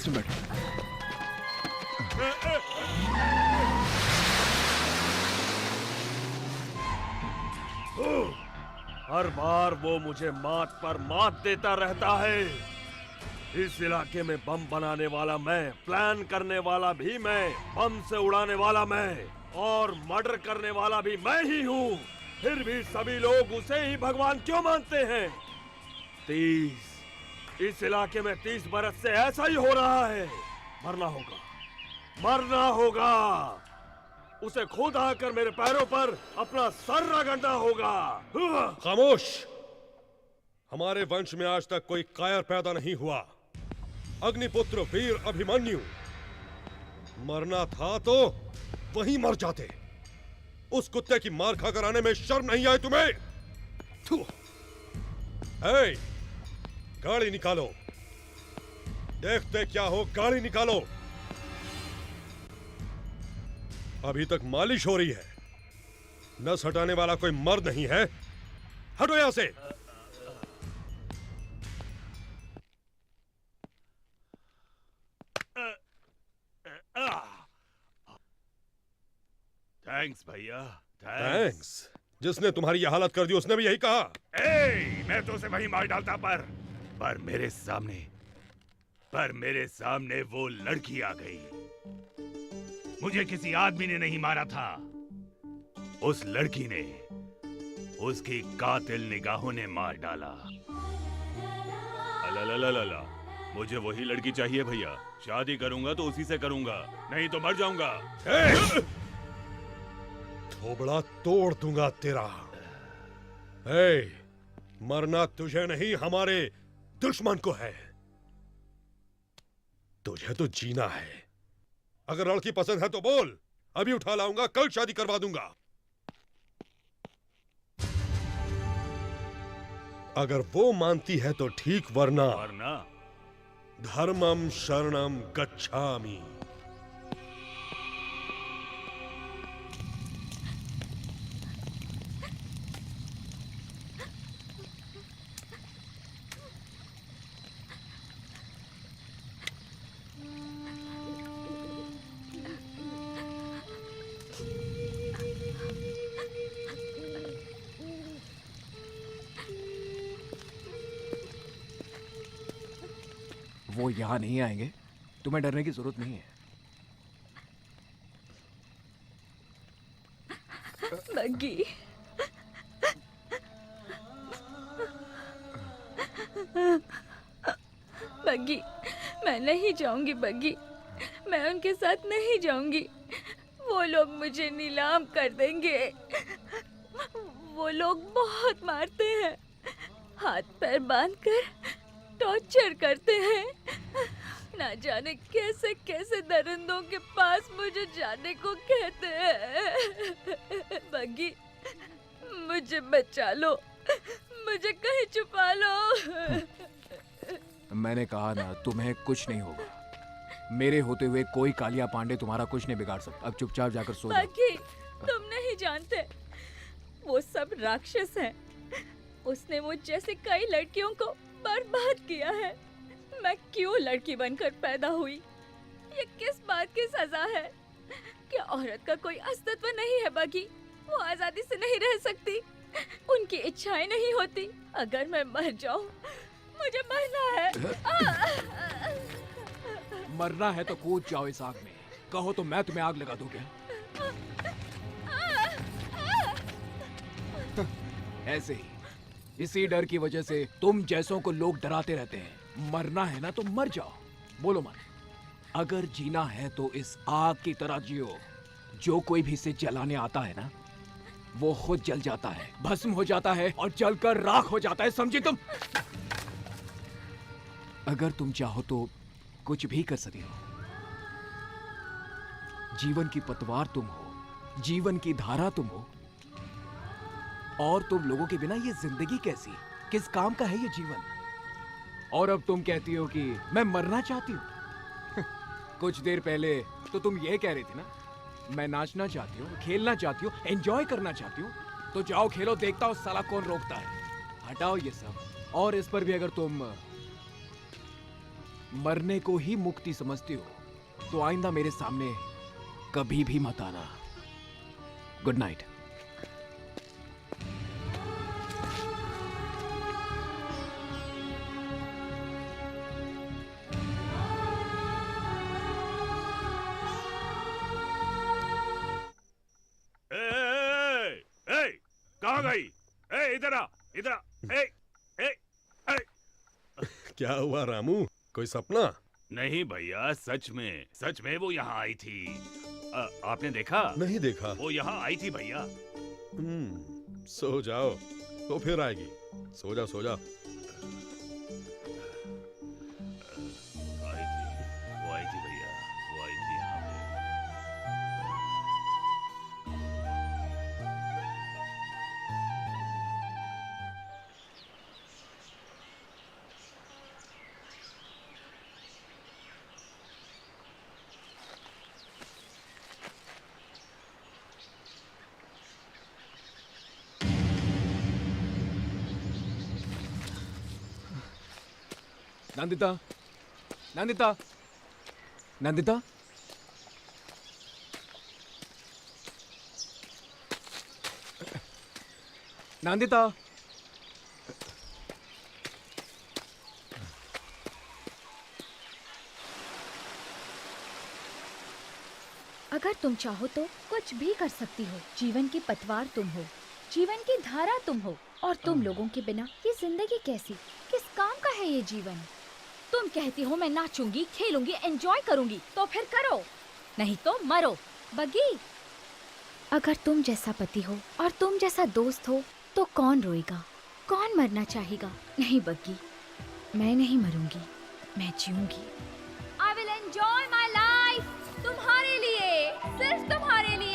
इसमें बैठो। हर बार वो मुझे मात पर मात देता रहता है। इस इलाके में बम बनाने वाला मैं, प्लान करने वाला भी मैं, बम से उड़ाने वाला मैं और मर्डर करने वाला भी मैं ही हूँ। फिर भी सभी लोग उसे ही भगवान क्यों मानते हैं? 30 इस इलाके में 30 बरस से ऐसा ही हो रहा है। मरना होगा, मरना होगा। उसे खुद आकर मेरे पैरों पर अपना सर रगड़ना होगा। खामोश। हमारे वंश में आज तक कोई कायर पैदा नहीं हुआ। अग्निपुत्र वीर अभिमन्यु, मरना था तो वहीं मर जाते। उस कुत्ते की मार खाकर आने में शर्म नहीं आई तुम्हें? थू। ए, गाड़ी निकालो। देखते क्या हो, गाड़ी निकालो। अभी तक मालिश हो रही है। नस हटाने वाला कोई मर्द नहीं है। हटो यहां से। थैंक्स भैया, थैंक्स। जिसने तुम्हारी यह हालत कर दी उसने भी यही कहा। मैं तो उसे वहीं मार डालता पर मेरे सामने वो लड़की आ गई। मुझे किसी आदमी ने नहीं मारा था, उस लड़की ने, उसकी कातिल निगाहों ने मार डाला। अला, मुझे वही लड़की चाहिए भैया। शादी करूंगा तो उसी से करूंगा, नहीं तो मर जाऊंगा। थोबड़ा तोड़ दूंगा तेरा। मरना तुझे नहीं, हमारे दुश्मन को है। तुझे तो जीना है। अगर लड़की पसंद है तो बोल, अभी उठा लाऊंगा, कल शादी करवा दूंगा। अगर वो मानती है तो ठीक, वरना धर्मम शरणम गच्छामि। वो यहाँ नहीं आएंगे, तुम्हें डरने की जरूरत नहीं है। बग्गी, बग्गी, मैं नहीं जाऊंगी बग्गी, मैं उनके साथ नहीं जाऊंगी। वो लोग मुझे नीलाम कर देंगे। वो लोग बहुत मारते हैं, हाथ पैर बांधकर टॉर्चर करते हैं। ना जाने कैसे कैसे दरिंदों के पास मुझे जाने को कहते हैं। बग्गी, मुझे बचा लो, मुझे कहीं छुपा लो। मैंने कहा ना, तुम्हें कुछ नहीं होगा। मेरे होते हुए कोई कालिया पांडे तुम्हारा कुछ नहीं बिगाड़ सकता। अब चुपचाप जाकर सो जाओ। बग्गी, तुम नहीं जानते, वो सब राक्षस हैं। उसने मुझ जैसे कई लड़कियों को बर्बाद किया है। मैं क्यों लड़की बनकर पैदा हुई? ये किस बात की सजा है? क्या औरत का कोई अस्तित्व नहीं है बग्गी? वो आजादी से नहीं रह सकती, उनकी इच्छाएं नहीं होती। अगर मैं मर जाऊं, मुझे मरना है। मरना है तो कूद जाओ इस आग में। कहो तो मैं तुम्हें आग लगा दूं क्या? ऐसे ही, इसी डर की वजह से तुम जैसों को लोग डराते रहते हैं। मरना है ना तो मर जाओ। बोलो मन, अगर जीना है तो इस आग की तरह जियो। जो कोई भी इसे जलाने आता है ना, वो खुद जल जाता है, भस्म हो जाता है और जलकर राख हो जाता है। समझी तुम? अगर तुम चाहो तो कुछ भी कर सकते हो। जीवन की पतवार तुम हो, जीवन की धारा तुम हो। और तुम लोगों के बिना ये जिंदगी कैसी, किस काम का है ये जीवन? और अब तुम कहती हो कि मैं मरना चाहती हूँ। कुछ देर पहले तो तुम ये कह रही थी ना, मैं नाचना चाहती हूँ, खेलना चाहती हूँ, एंजॉय करना चाहती हूँ। तो जाओ खेलो, देखता हूँ साला कौन रोकता है। हटाओ ये सब। और इस पर भी अगर तुम मरने को ही मुक्ति समझती हो तो आइंदा मेरे सामने कभी भी मत आना। Good night. कहाँ गई? इधर आ, इधर आ। क्या हुआ रामू, कोई सपना? नहीं भैया, सच में वो यहाँ आई थी। आपने देखा? नहीं देखा। वो यहाँ आई थी भैया। सो जाओ, तो फिर आएगी। सो जाओ सो जाओ। वो आई थी भैया, वो आई थी यहाँ पे। नंदिता, नंदिता, नंदिता, नंदिता। अगर तुम चाहो तो कुछ भी कर सकती हो। जीवन की पतवार तुम हो, जीवन की धारा तुम हो, और तुम लोगों के बिना ये जिंदगी कैसी, किस काम का है ये जीवन? तुम कहती हो मैं नाचूंगी, खेलूंगी, एंजॉय करूंगी, तो फिर करो, नहीं तो मरो। बग्गी, अगर तुम जैसा पति हो और तुम जैसा दोस्त हो तो कौन रोएगा, कौन मरना चाहेगा? नहीं बग्गी, मैं नहीं मरूंगी, मैं जीऊंगी। I will enjoy my life, तुम्हारे लिए, सिर्फ तुम्हारे लिए।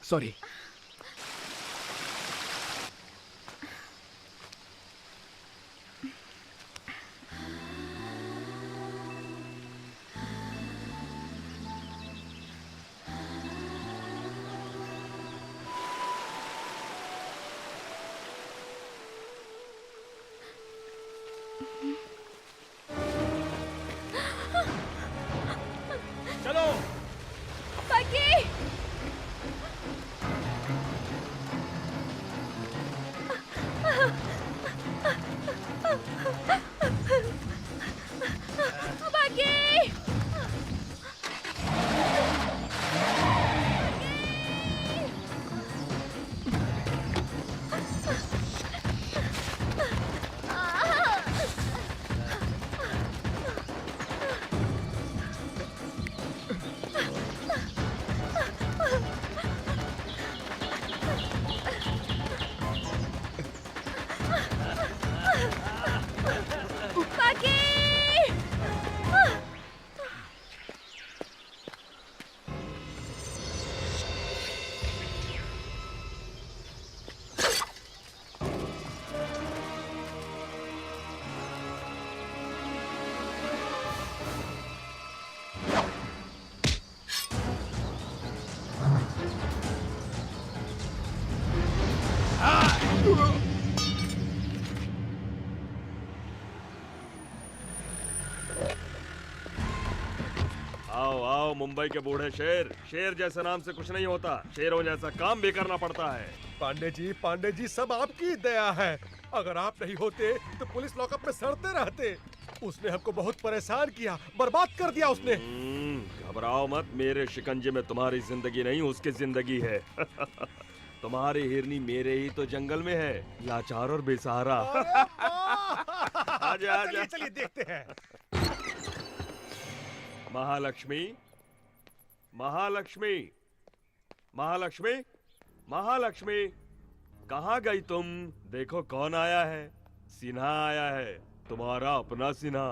सॉरी। चलो बग्गी, बग्गी, आओ आओ मुंबई के बूढ़े शेर। शेर जैसे नाम से कुछ नहीं होता, शेरों जैसा काम भी करना पड़ता है। पांडे जी सब आपकी दया है। अगर आप नहीं होते तो पुलिस लॉकअप में सड़ते रहते। उसने हमको बहुत परेशान किया, बर्बाद कर दिया उसने। घबराओ मत, मेरे शिकंजे में तुम्हारी जिंदगी नहीं उसकी जिंदगी है। तुम्हारी हिरनी मेरे ही तो जंगल में है, लाचार और बेसहारा। आजा आजा। चलिए देखते हैं। महालक्ष्मी, महालक्ष्मी, महालक्ष्मी, महालक्ष्मी, कहाँ गई तुम? देखो कौन आया है। सिन्हा आया है, तुम्हारा अपना सिन्हा।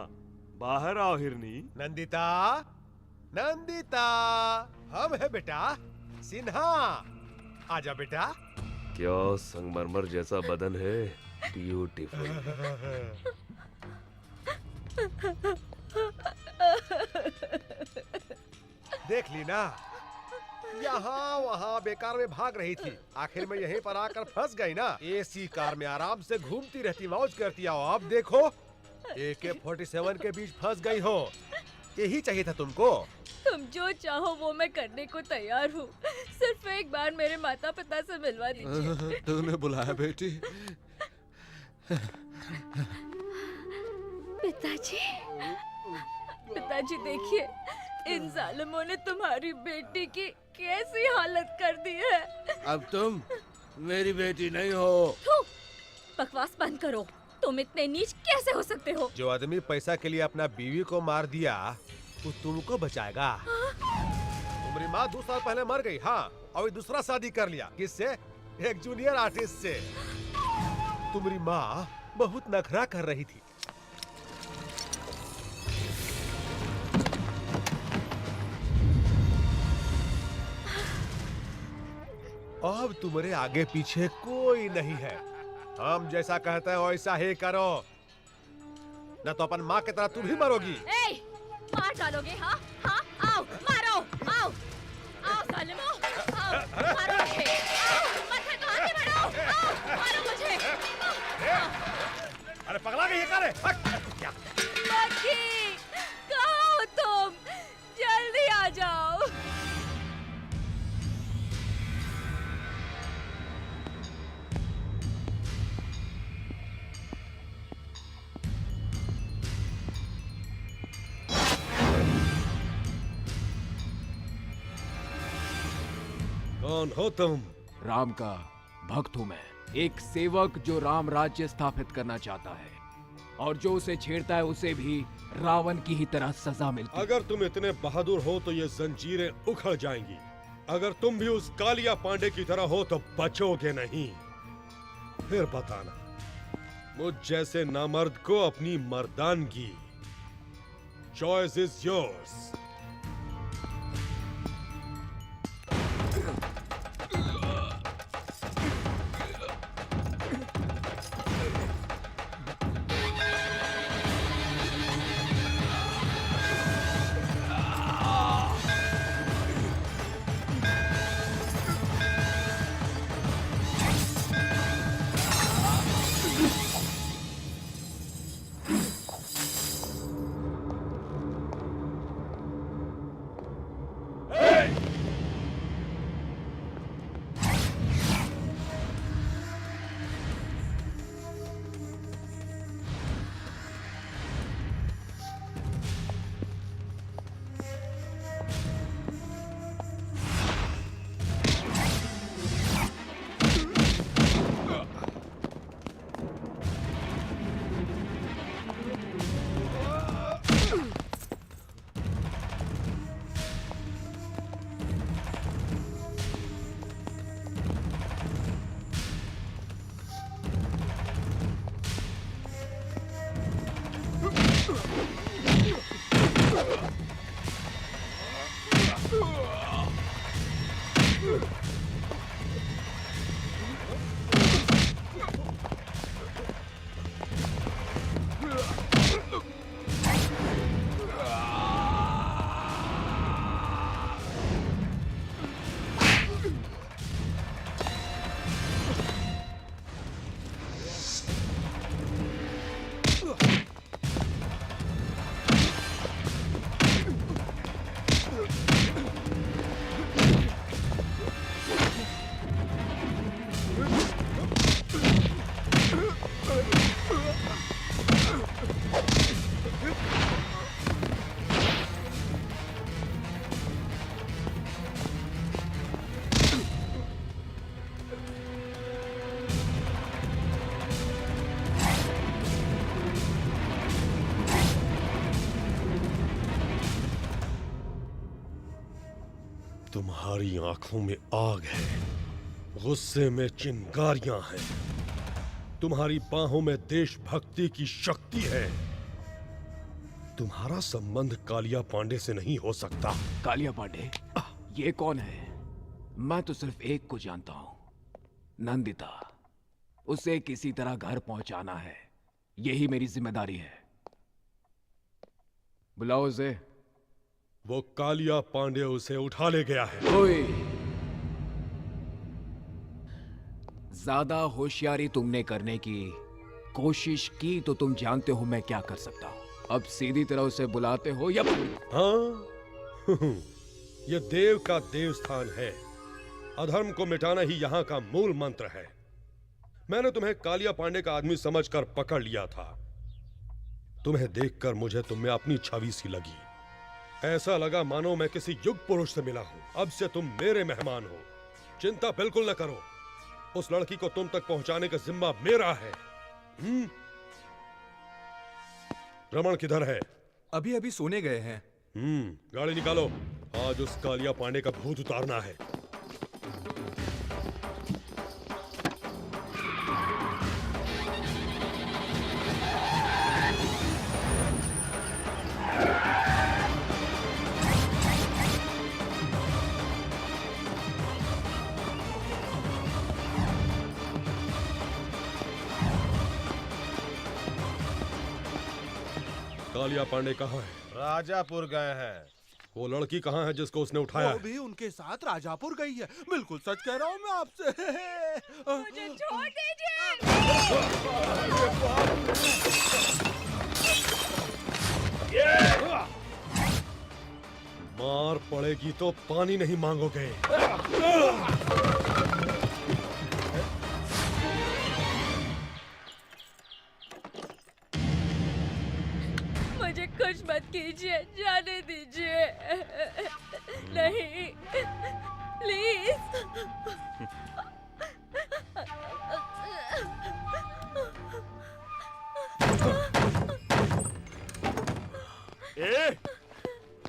बाहर आओ हिरनी। नंदिता, नंदिता, हम है बेटा सिन्हा। आजा बेटा। क्या संगमरमर जैसा बदन है, ब्यूटीफुल। देख ली ना, यहाँ वहाँ बेकार में भाग रही थी, आखिर में यहीं पर आकर फंस गई ना। एसी कार में आराम से घूमती रहती, मौज करती। आओ अब देखो, AK-47 के बीच फंस गई हो। यही चाहिए था तुमको। तुम जो चाहो वो मैं करने को तैयार हूँ, सिर्फ एक बार मेरे माता पिता से मिलवा दीजिए। तूने बुलाया बेटी? पिताजी, पिताजी देखिए, इन जालिमों ने तुम्हारी बेटी की कैसी हालत कर दी है। अब तुम मेरी बेटी नहीं हो। थू, बकवास बंद करो। तुम इतने नीच कैसे हो सकते हो? जो आदमी पैसा के लिए अपना बीवी को मार दिया, वो तुमको बचाएगा? तुम्हारी माँ 2 साल पहले मर गई। हाँ, और दूसरा शादी कर लिया। किससे? एक जूनियर आर्टिस्ट से। तुम्हारी माँ बहुत नखरा कर रही थी। अब तुम्हारे आगे पीछे कोई नहीं है। हम जैसा कहते हैं वैसा ही करो, न तो अपन माँ की तरह तुम भी मरोगी। ए, मार डालोगे? हाँ हाँ, आओ मारो, आओ आओ जालिमों, आओ मारो मुझे, आओ मत हटो, आगे बढ़ो, आओ मारो मुझे। अरे पगला गई है क्या रे? लकी, कहाँ हो तुम? जल्दी आ जाओ। कौन हो तुम? राम का भक्त हूं मैं, एक सेवक जो राम राज्य स्थापित करना चाहता है, और जो उसे छेड़ता है उसे भी रावण की ही तरह सजा मिलती है। अगर तुम इतने बहादुर हो तो ये जंजीरें उखड़ जाएंगी। अगर तुम भी उस कालिया पांडे की तरह हो तो बचोगे नहीं। फिर बताना, मुझ जैसे नामर्द को अपनी मर्दानगी। Choice is yours. तुम्हारी आंखों में आग है, गुस्से में चिंगारियां हैं, तुम्हारी बाहों में देशभक्ति की शक्ति है। तुम्हारा संबंध कालिया पांडे से नहीं हो सकता। कालिया पांडे? ये कौन है? मैं तो सिर्फ एक को जानता हूं, नंदिता। उसे किसी तरह घर पहुंचाना है, यही मेरी जिम्मेदारी है। बुलाओ उसे। वो कालिया पांडे उसे उठा ले गया है। ओए, ज्यादा होशियारी तुमने करने की कोशिश की तो तुम जानते हो मैं क्या कर सकता हूं। अब सीधी तरह उसे बुलाते हो या? हाँ ये देव का देवस्थान है, अधर्म को मिटाना ही यहाँ का मूल मंत्र है। मैंने तुम्हें कालिया पांडे का आदमी समझकर पकड़ लिया था। तुम्हें देखकर मुझे तुम में अपनी छवि सी लगी। ऐसा लगा मानो मैं किसी युग पुरुष से मिला हूं। अब से तुम मेरे मेहमान हो, चिंता बिल्कुल न करो। उस लड़की को तुम तक पहुंचाने का जिम्मा मेरा है। रमन किधर है? अभी अभी सोने गए हैं। गाड़ी निकालो, आज उस कालिया पांडे का भूत उतारना है। कालिया पांडे कहाँ है? राजापुर गए हैं। वो लड़की कहाँ है जिसको उसने उठाया? वो भी उनके साथ राजापुर गई है। बिल्कुल सच कह रहा हूँ मैं आपसे। मुझे छोड़ दीजिए। मार पड़ेगी तो पानी नहीं मांगोगे। मुझे कुछ मत कीजिए, जाने दीजिए। नहीं, प्लीज।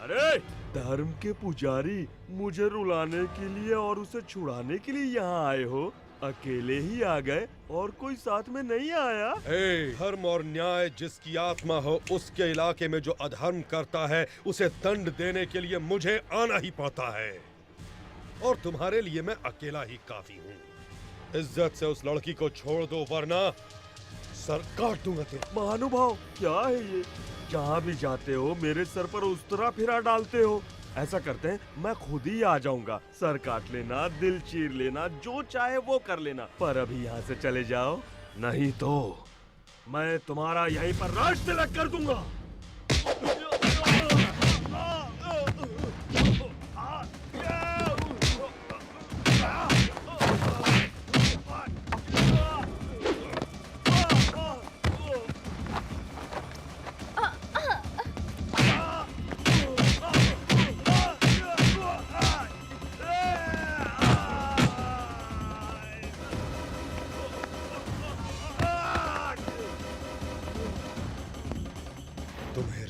अरे धर्म के पुजारी, मुझे रुलाने के लिए और उसे छुड़ाने के लिए यहाँ आए हो? अकेले ही आ गए और कोई साथ में नहीं आया? धर्म और न्याय जिसकी आत्मा हो, उसके इलाके में जो अधर्म करता है उसे दंड देने के लिए मुझे आना ही पड़ता है। और तुम्हारे लिए मैं अकेला ही काफी हूँ। इज्जत से उस लड़की को छोड़ दो वरना सर काट दूंगा तेरा। महानुभाव, क्या है ये? जहाँ भी जाते हो मेरे सर पर उस तरह फिरा डालते हो। ऐसा करते हैं, मैं खुद ही आ जाऊंगा। सर काट लेना, दिल चीर लेना, जो चाहे वो कर लेना, पर अभी यहाँ से चले जाओ, नहीं तो मैं तुम्हारा यहीं पर राज तिलक कर दूंगा।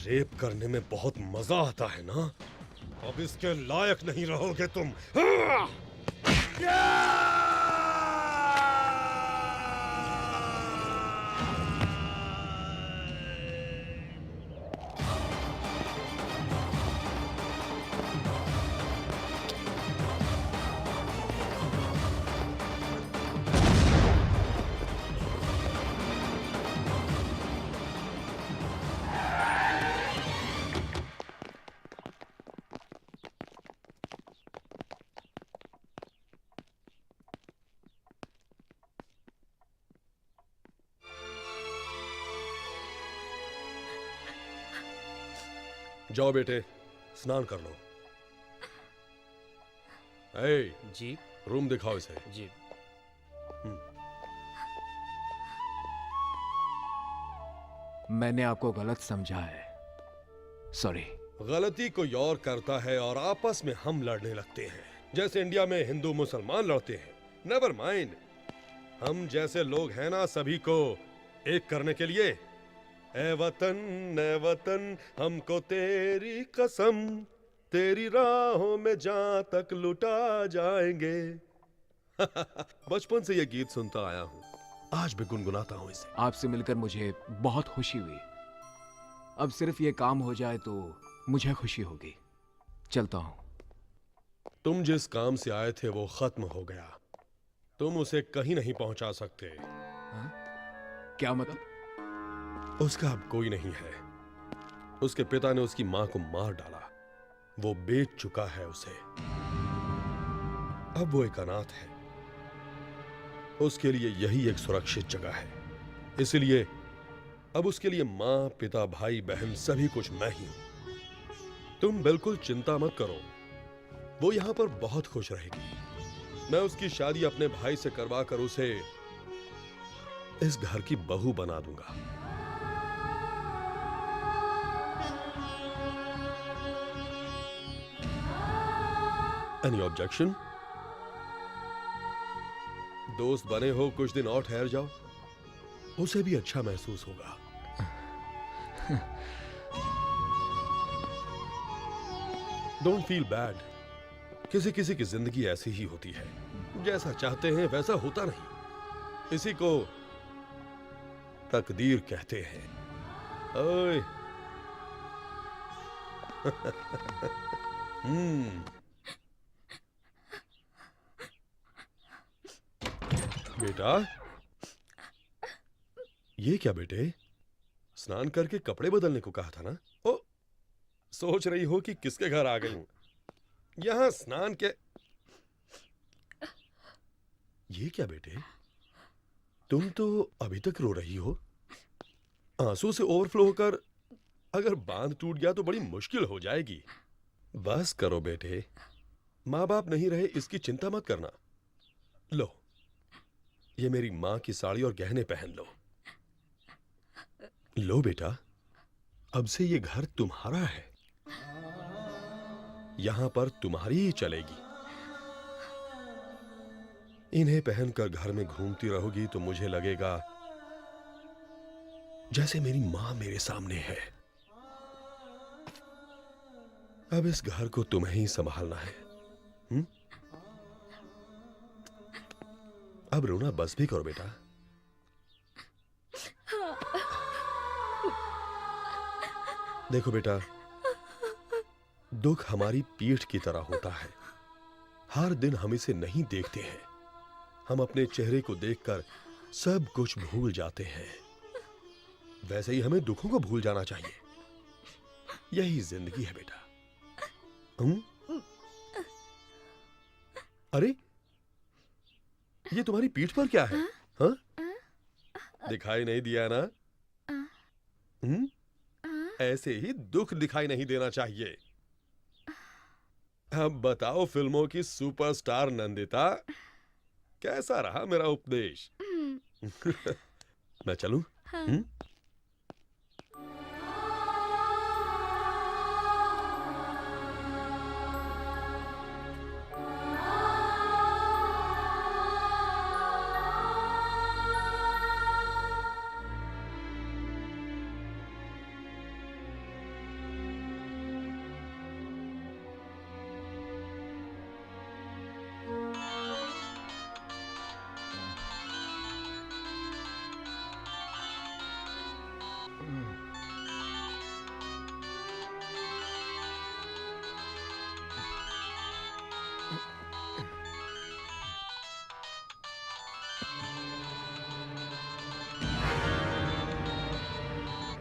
रेप करने में बहुत मजा आता है ना? अब इसके लायक नहीं रहोगे तुम। जाओ बेटे, स्नान कर लो। जी रूम दिखाओ इसे। जी। मैंने आपको गलत समझा है, सॉरी। गलती कोई और करता है और आपस में हम लड़ने लगते हैं, जैसे इंडिया में हिंदू मुसलमान लड़ते हैं। नेवर माइंड, हम जैसे लोग हैं ना, सभी को एक करने के लिए। ए वतन हमको तेरी कसम, तेरी राहों में जहां तक लुटा जाएंगे। बचपन से ये गीत सुनता आया हूं, आज भी गुनगुनाता हूं इसे। आपसे मिलकर मुझे बहुत खुशी हुई। अब सिर्फ ये काम हो जाए तो मुझे खुशी होगी। चलता हूं। तुम जिस काम से आए थे वो खत्म हो गया, तुम उसे कहीं नहीं पहुंचा सकते। क्या मतलब? उसका अब कोई नहीं है। उसके पिता ने उसकी मां को मार डाला, वो बेच चुका है उसे। अब वो एक अनाथ है। उसके लिए यही एक सुरक्षित जगह है, इसलिए अब उसके लिए मां, पिता, भाई, बहन सभी कुछ मैं ही हूं। तुम बिल्कुल चिंता मत करो, वो यहां पर बहुत खुश रहेगी। मैं उसकी शादी अपने भाई से करवा कर उसे इस घर की बहू बना दूंगा। Any objection? दोस्त बने हो, कुछ दिन और ठहर जाओ, उसे भी अच्छा महसूस होगा। Don't feel bad. किसी किसी की जिंदगी ऐसी ही होती है, जैसा चाहते हैं वैसा होता नहीं। इसी को तकदीर कहते हैं। ओए बेटा, ये क्या बेटे? स्नान करके कपड़े बदलने को कहा था ना? ओ, सोच रही हो कि किसके घर आ गई हूं? यहां स्नान के। ये क्या बेटे, तुम तो अभी तक रो रही हो। आंसू से ओवरफ्लो होकर अगर बांध टूट गया तो बड़ी मुश्किल हो जाएगी। बस करो बेटे, माँ बाप नहीं रहे इसकी चिंता मत करना। लो, ये मेरी मां की साड़ी और गहने पहन लो। लो बेटा, अब से ये घर तुम्हारा है, यहां पर तुम्हारी ही चलेगी। इन्हें पहनकर घर में घूमती रहोगी तो मुझे लगेगा जैसे मेरी मां मेरे सामने है। अब इस घर को तुम्हें ही संभालना है। अब रोना बस भी करो बेटा। देखो बेटा, दुख हमारी पीठ की तरह होता है। हर दिन हम इसे नहीं देखते हैं। हम अपने चेहरे को देखकर सब कुछ भूल जाते हैं। वैसे ही हमें दुखों को भूल जाना चाहिए। यही जिंदगी है बेटा। अरे, ये तुम्हारी पीठ पर क्या है? हाँ? दिखाई नहीं दिया ना? ऐसे ही दुख दिखाई नहीं देना चाहिए। अब बताओ फिल्मों की सुपरस्टार नंदिता, कैसा रहा मेरा उपदेश? मैं चलूं?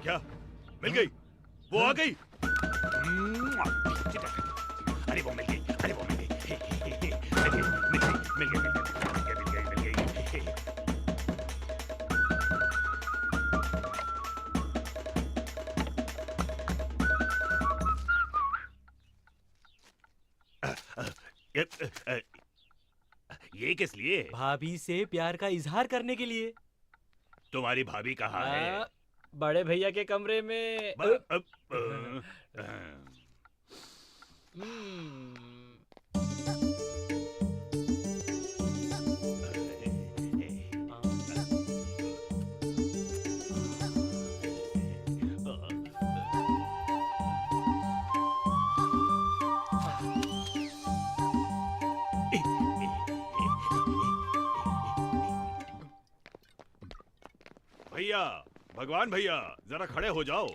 क्या मिल गई? वो आ गई? अरे वो मिल गई, अरे वो मिल गई, मिल गई। ये किस लिए? भाभी से प्यार का इजहार करने के लिए। तुम्हारी भाभी कहाँ है? बड़े भैया के कमरे में। भैया, भगवान भैया, जरा खड़े हो जाओ।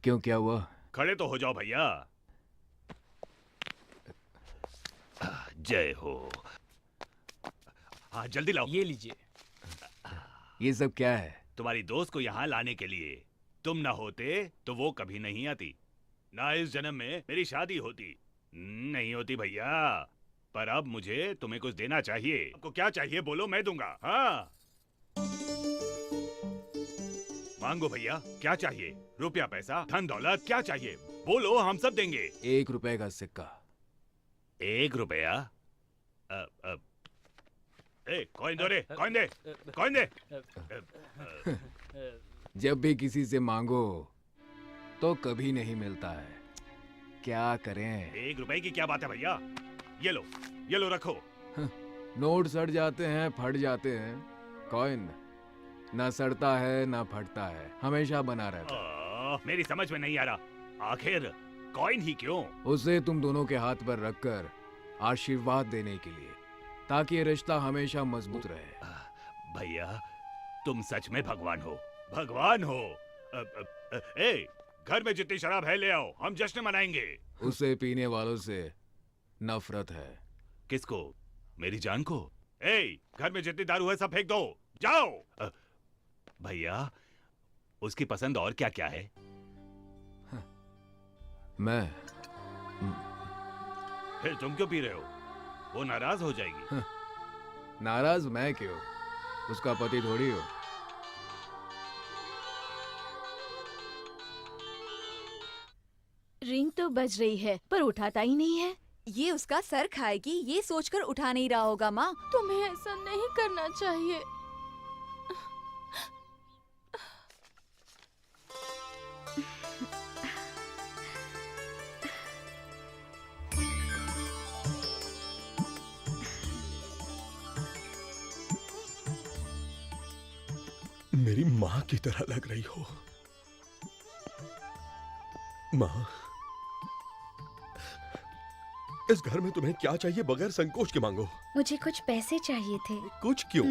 क्यों, क्या हुआ? खड़े तो हो जाओ भैया। जय हो। हाँ जल्दी लाओ। ये लीजिए। ये सब क्या है? तुम्हारी दोस्त को यहाँ लाने के लिए। तुम ना होते तो वो कभी नहीं आती, ना इस जन्म में मेरी शादी होती। नहीं होती भैया। पर अब मुझे तुम्हें कुछ देना चाहिए। आपको क्या चाहिए बोलो, मैं दूंगा। हाँ मांगो भैया, क्या चाहिए? रुपया, पैसा, धन दौलत, क्या चाहिए बोलो, हम सब देंगे। 1 रुपए का सिक्का। 1 रुपया? कॉइन दो रे, कॉइन दे, कॉइन दे। जब भी किसी से मांगो तो कभी नहीं मिलता है, क्या करें? 1 रुपए की क्या बात है भैया? ये लो रखो। नोट सड़ जाते हैं, फट जाते हैं। कॉइन ना सड़ता है ना फटता है, हमेशा बना रहता है। मेरी समझ में नहीं आ रहा, आखिर कॉइन ही क्यों? उसे तुम दोनों के हाथ पर रखकर आशीर्वाद देने के लिए, ताकि ये रिश्ता हमेशा मजबूत रहे। भैया तुम सच में भगवान हो, भगवान हो। घर में जितनी शराब है ले आओ, हम जश्न मनाएंगे। उसे पीने वालों से नफरत है। किसको? मेरी जान को? घर में जितनी दारू है सब फेंक दो, जाओ। भैया उसकी पसंद और क्या क्या है? मैं। फिर तुम क्यों पी रहे हो? वो नाराज हो जाएगी। नाराज मैं क्यों? उसका पति थोड़ी हो। रिंग तो बज रही है पर उठाता ही नहीं है। ये उसका सर खाएगी, ये सोचकर उठा नहीं रहा होगा। माँ तुम्हें ऐसा नहीं करना चाहिए। मेरी माँ की तरह लग रही हो। माँ, इस घर में तुम्हें क्या चाहिए बगैर संकोच के मांगो। मुझे कुछ पैसे चाहिए थे। कुछ क्यों?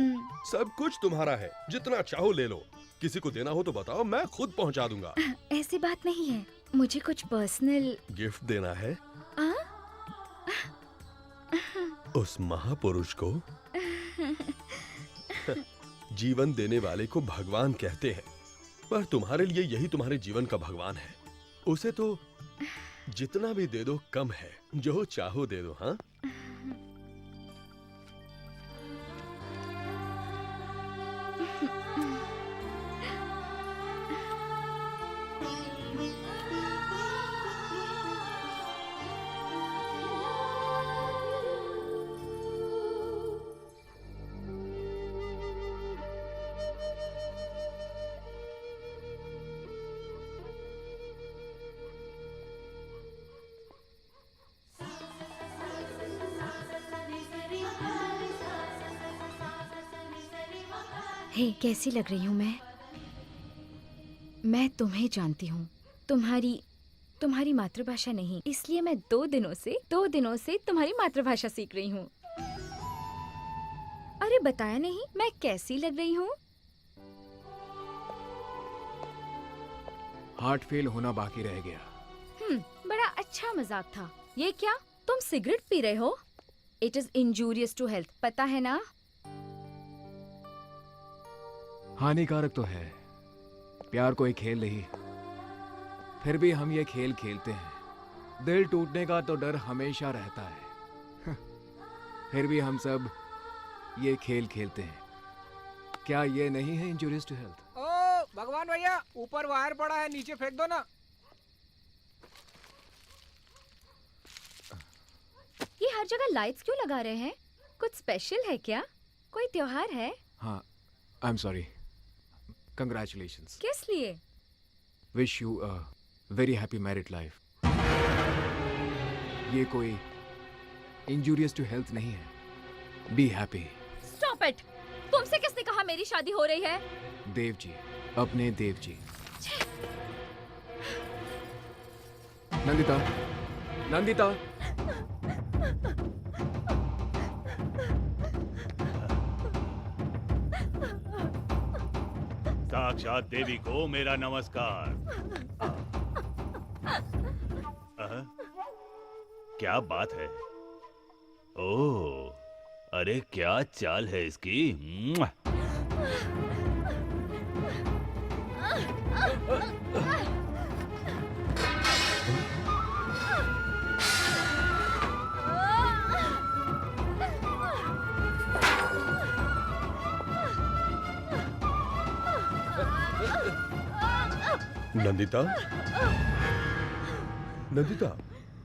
सब कुछ तुम्हारा है, जितना चाहो ले लो। किसी को देना हो तो बताओ, मैं खुद पहुंचा दूंगा। ऐसी बात नहीं है, मुझे कुछ पर्सनल गिफ्ट देना है। उस महापुरुष को जीवन देने वाले को भगवान कहते हैं, पर तुम्हारे लिए यही तुम्हारे जीवन का भगवान है। उसे तो जितना भी दे दो कम है, जो चाहो दे दो। हाँ हे, कैसी लग रही हूँ मैं तुम्हें जानती हूँ, तुम्हारी मातृभाषा नहीं, इसलिए मैं 2 दिनों से तुम्हारी मातृभाषा सीख रही हूँ। अरे बताया नहीं मैं कैसी लग रही हूँ? हार्ट फेल होना बाकी रह गया। बड़ा अच्छा मजाक था। ये क्या, तुम सिगरेट पी रहे हो? It is injurious to health, पता है ना? हानिकारक तो है, प्यार कोई खेल नहीं, फिर भी हम ये खेल खेलते हैं। दिल टूटने का तो डर हमेशा रहता है, फिर भी हम सब ये खेल खेलते हैं। क्या ये नहीं है इंजूरियस टू हेल्थ? ओ भगवान भैया, ऊपर वायर पड़ा है, नीचे फेंक दो ना। ये हर जगह लाइट्स क्यों लगा रहे हैं? कुछ स्पेशल है क्या? कोई त्योहार है? हाँ, आई एम सॉरी। कंग्रेचुलेशंस। किस लिए? Wish you a very happy married life. ये कोई इंजूरियस टू हेल्थ नहीं है। Be happy. Stop it! तुमसे किसने कहा मेरी शादी हो रही है? देव जी, अपने देव जी। नंदिता। साक्षात देवी को मेरा नमस्कार। क्या बात है? ओह, अरे क्या चाल है इसकी। नंदिता, नंदिता,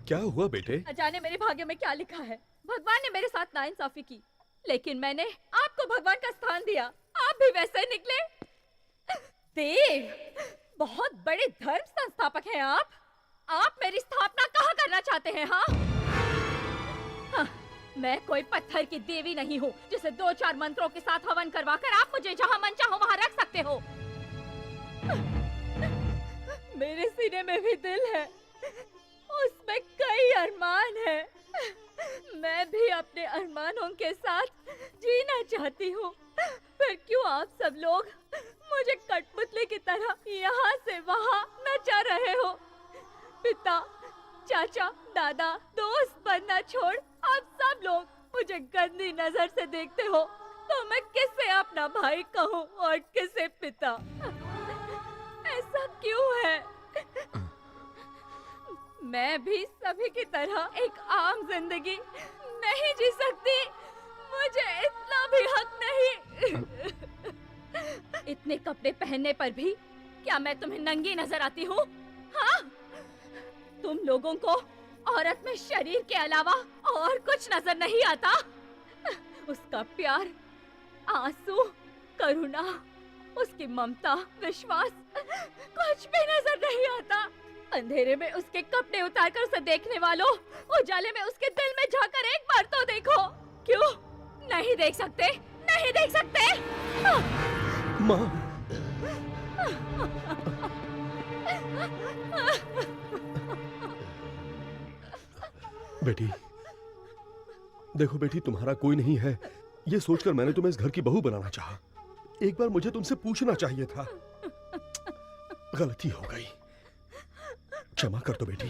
क्या हुआ बेटे? जाने मेरे भाग्य में क्या लिखा है। भगवान ने मेरे साथ नाइंसाफी की, लेकिन मैंने आपको भगवान का स्थान दिया। आप भी वैसे ही निकले। देव, बहुत बड़े धर्म संस्थापक हैं आप। आप मेरी स्थापना कहाँ करना चाहते हैं? हाँ, मैं कोई पत्थर की देवी नहीं हूँ जिसे 2-4 मंत्रों के साथ हवन करवाकर आप मुझे जहाँ मन चाहो वहाँ रख सकते हो। मेरे सीने में भी दिल है, उसमें कई अरमान है। मैं भी अपने अरमानों के साथ जीना चाहती हूँ। फिर क्यों आप सब लोग मुझे कठपुतली की तरह यहाँ से वहाँ नचा रहे हो? पिता, चाचा, दादा, दोस्त बनना छोड़ आप सब लोग मुझे गंदी नजर से देखते हो। तो मैं किसे अपना भाई कहूँ और किसे पिता? ऐसा क्यों है? मैं भी सभी की तरह एक आम जिंदगी नहीं जी सकती। मुझे इतना भी हक नहीं। इतने कपड़े पहनने पर भी क्या मैं तुम्हें नंगी नजर आती हूँ? हाँ? तुम लोगों को औरत में शरीर के अलावा और कुछ नजर नहीं आता? उसका प्यार, आंसू, करुणा, उसकी ममता, विश्वास, कुछ भी नजर नहीं आता। अंधेरे में उसके कपड़े उतारकर उसे देखने वालों, उजाले में उसके दिल में झांककर एक बार तो देखो। क्यों नहीं देख सकते? नहीं देख सकते? माँ, बेटी, देखो बेटी, तुम्हारा कोई नहीं है ये सोचकर मैंने तुम्हें इस घर की बहू बनाना चाहा। एक बार मुझे तुमसे पूछना चाहिए था। गलती हो गई, क्षमा कर दो बेटी।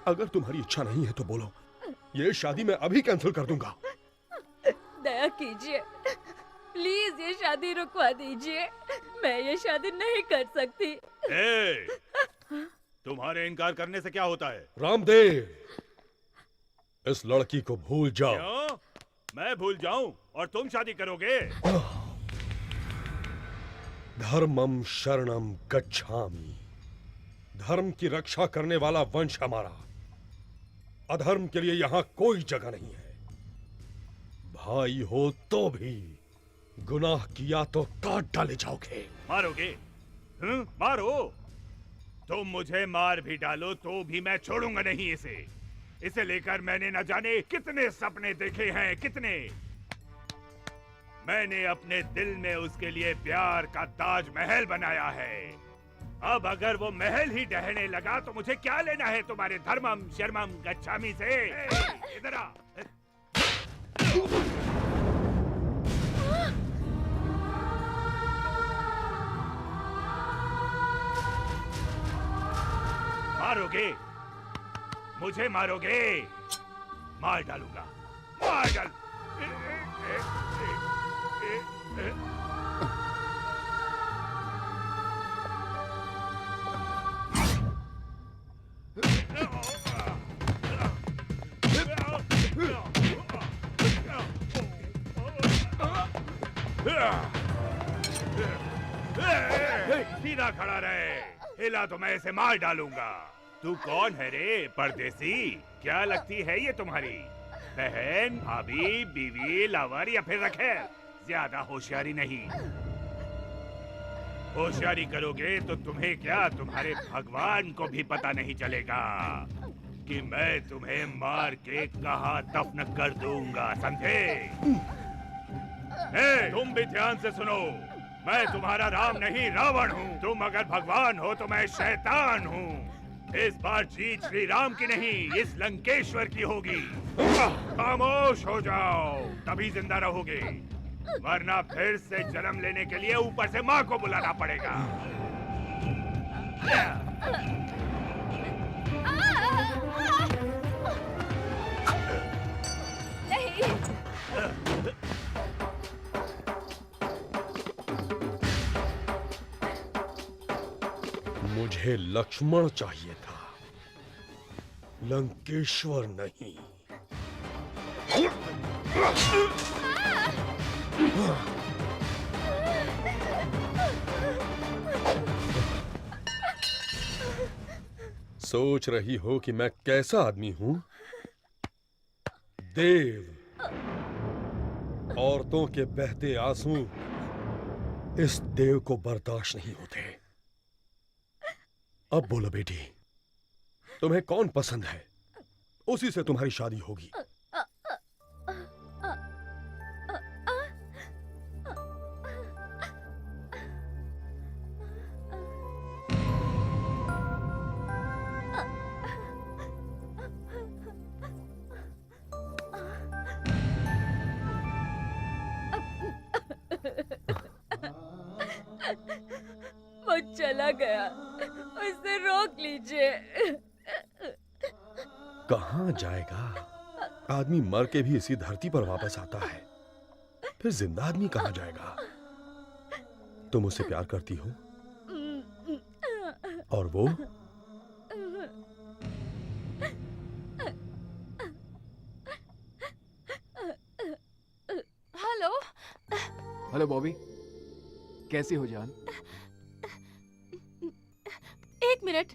अगर तुम्हारी इच्छा नहीं है तो बोलो, ये शादी मैं अभी कैंसिल कर दूंगा। दया कीजिए, प्लीज ये शादी रुकवा दीजिए। मैं ये शादी नहीं कर सकती। तुम्हारे इनकार करने से क्या होता है? रामदेव, इस लड़की को भूल जाओ। क्यों? मैं भूल जाऊं और तुम शादी करोगे? धर्मम शरणम गच्छामि। धर्म की रक्षा करने वाला वंश हमारा। अधर्म के लिए यहाँ कोई जगह नहीं है। भाई हो तो भी गुनाह किया तो काट डाले जाओगे। मारोगे? मारो। तुम मुझे मार भी डालो तो भी मैं छोड़ूंगा नहीं इसे। इसे लेकर मैंने न जाने कितने सपने देखे हैं, कितने। मैंने अपने दिल में उसके लिए प्यार का ताजमहल बनाया है। अब अगर वो महल ही ढहने लगा तो मुझे क्या लेना है तुम्हारे धर्मम शर्मम गच्छामी से? इधर आ। मारोगे? मुझे मारोगे? मार डालूंगा, मार डाल। सीधा खड़ा रहे, हिला तो मैं इसे मार डालूंगा। तू कौन है रे परदेसी? क्या लगती है ये तुम्हारी बहन, भाभी, बीवी, लावर या फिर रखेल? ज्यादा होशियारी नहीं। होशियारी करोगे तो तुम्हें क्या, तुम्हारे भगवान को भी पता नहीं चलेगा कि मैं तुम्हें मार के कहाँ दफन कर दूंगा, समझे? तुम भी ध्यान से सुनो, मैं तुम्हारा राम नहीं रावण हूँ। तुम अगर भगवान हो तो मैं शैतान हूँ। इस बार जीत श्री राम की नहीं, इस लंकेश्वर की होगी। खामोश हो जाओ, तभी जिंदा रहोगे। वरना फिर से जन्म लेने के लिए ऊपर से माँ को बुलाना पड़ेगा। मुझे लक्ष्मण चाहिए था, लंकेश्वर नहीं। सोच रही हो कि मैं कैसा आदमी हूं? देव। औरतों के बहते आंसू इस देव को बर्दाश्त नहीं होते। अब बोलो बेटी, तुम्हें कौन पसंद है? उसी से तुम्हारी शादी होगी। वो चला गया, उसे रोक लीजिए। कहां जाएगा? आदमी मर के भी इसी धरती पर वापस आता है, फिर जिंदा आदमी कहां जाएगा? तुम उससे प्यार करती हो और वो? हेलो। हेलो बॉबी, कैसी हो जान? एक minute.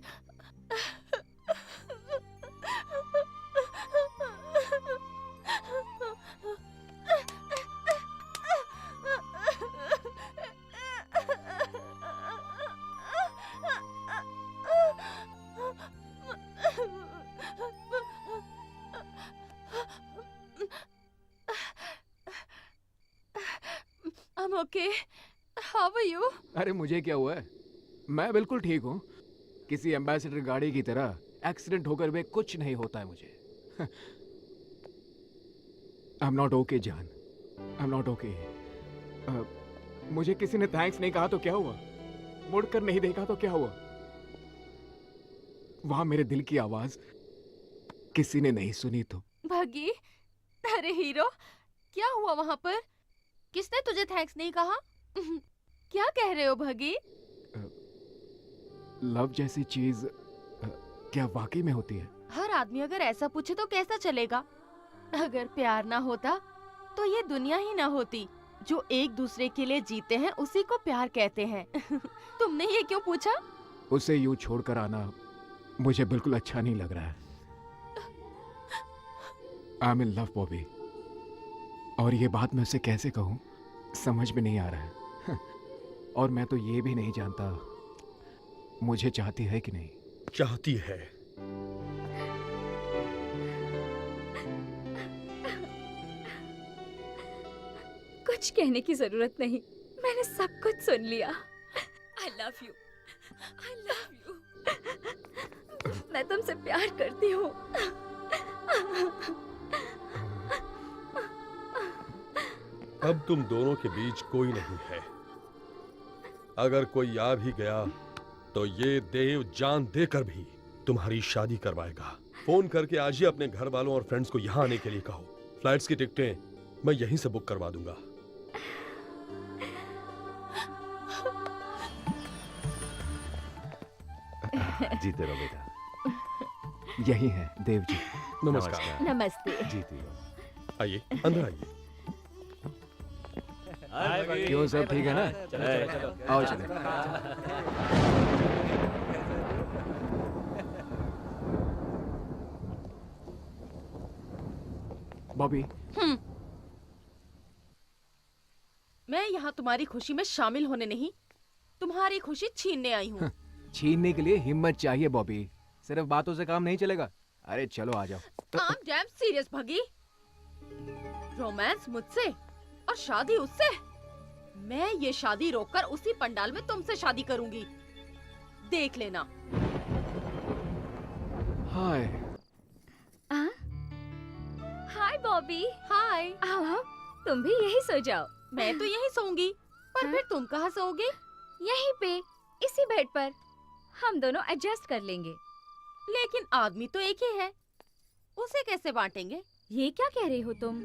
I'm okay. How are you? अरे मुझे क्या हुआ है? मैं बिल्कुल ठीक हूँ। किसी एम्बेसडर गाड़ी की तरह एक्सीडेंट होकर भी कुछ नहीं होता है मुझे। आई एम नॉट ओके जान, आई एम नॉट ओके। मुझे किसी ने थैंक्स नहीं कहा तो क्या हुआ? मुड़कर नहीं देखा तो क्या हुआ? वहां मेरे दिल की आवाज किसी ने नहीं सुनी तो? भगी, अरे हीरो, क्या हुआ वहां पर? किसने तुझे थैंक्स नहीं कहा? क्या कह रहे हो भगी? लव जैसी चीज क्या वाकई में होती है? हर आदमी अगर ऐसा पूछे तो कैसा चलेगा? अगर प्यार ना होता तो ये दुनिया ही ना होती। जो एक दूसरे के लिए जीते हैं उसी को प्यार कहते हैं। तुमने ये क्यों पूछा? उसे यूं छोड़कर आना मुझे बिल्कुल अच्छा नहीं लग रहा है। I am in love Bobby, और ये बात मैं उसे कैसे कहूँ समझ में नहीं आ रहा है। और मैं तो ये भी नहीं जानता मुझे चाहती है कि नहीं। चाहती है। कुछ कहने की जरूरत नहीं, मैंने सब कुछ सुन लिया। I love you, I love you। मैं तुमसे प्यार करती हूँ। अब तुम दोनों के बीच कोई नहीं है। अगर कोई आ भी गया तो ये देव जान देकर भी तुम्हारी शादी करवाएगा। फोन करके आज ही अपने घर वालों और फ्रेंड्स को यहाँ आने के लिए कहो। फ्लाइट्स की टिकटें मैं यहीं से बुक करवा दूंगा। जीते रहो बेटा। यही है देव जी। नमस्कार। नमस्ते। जीती रहो। आइए, अंदर आइए। क्यों, सब ठीक है ना? आओ चले। बॉबी, मैं यहाँ तुम्हारी खुशी में शामिल होने नहीं, तुम्हारी खुशी छीनने आई हूँ। छीनने के लिए हिम्मत चाहिए बॉबी, सिर्फ बातों से काम नहीं चलेगा। अरे चलो आ जाओ। I'm damn serious भगी। रोमांस मुझसे और शादी उससे। मैं ये शादी रोककर उसी पंडाल में तुमसे शादी करूंगी, देख लेना। हाय। हाय बॉबी। हाय। आओ, तुम भी यही सो जाओ। मैं तो यहीं सोऊंगी, पर फिर तुम कहाँ सोओगे? यहीं पे, इसी बेड पर। हम दोनों एडजस्ट कर लेंगे। लेकिन आदमी तो एक ही है, उसे कैसे बांटेंगे? ये क्या कह रही हो तुम?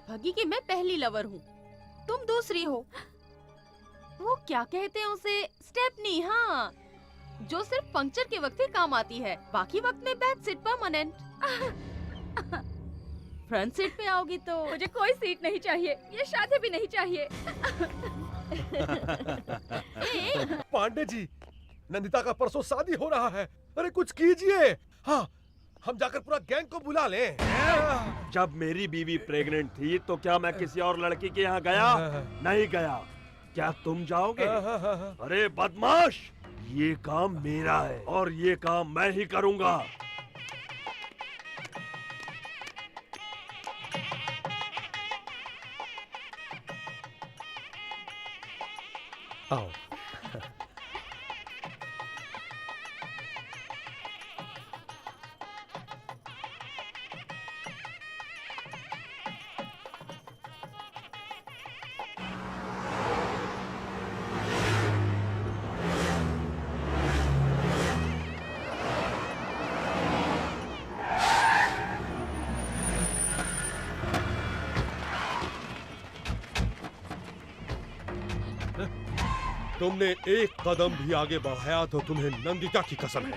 भगी की मैं पहली लवर हूँ, तुम दूसरी हो। वो क्या कहते हैं उसे? स्टेपनी। हाँ, जो सिर्फ पंक्चर के वक्त ही काम आती है, बाकी वक्त में back seat permanent. Front seat पे आओगी तो मुझे कोई सीट नहीं चाहिए, ये शादी भी नहीं चाहिए। पांडे जी, नंदिता का परसों शादी हो रहा है। अरे कुछ कीजिए। हाँ, हम जाकर पूरा गैंग को बुला लें। जब मेरी बीवी प्रेग्नेंट थी तो क्या मैं किसी और लड़की के यहाँ गया? नहीं गया। क्या तुम जाओगे? अरे बदमाश, ये काम मेरा है और ये काम मैं ही करूँगा। आओ। तुमने एक कदम भी आगे बढ़ाया तो तुम्हें नंदिता की कसम है।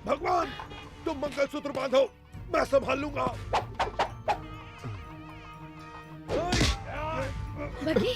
भगवान, तुम मंगलसूत्र बांधो, मैं संभाल लूंगा। बगी,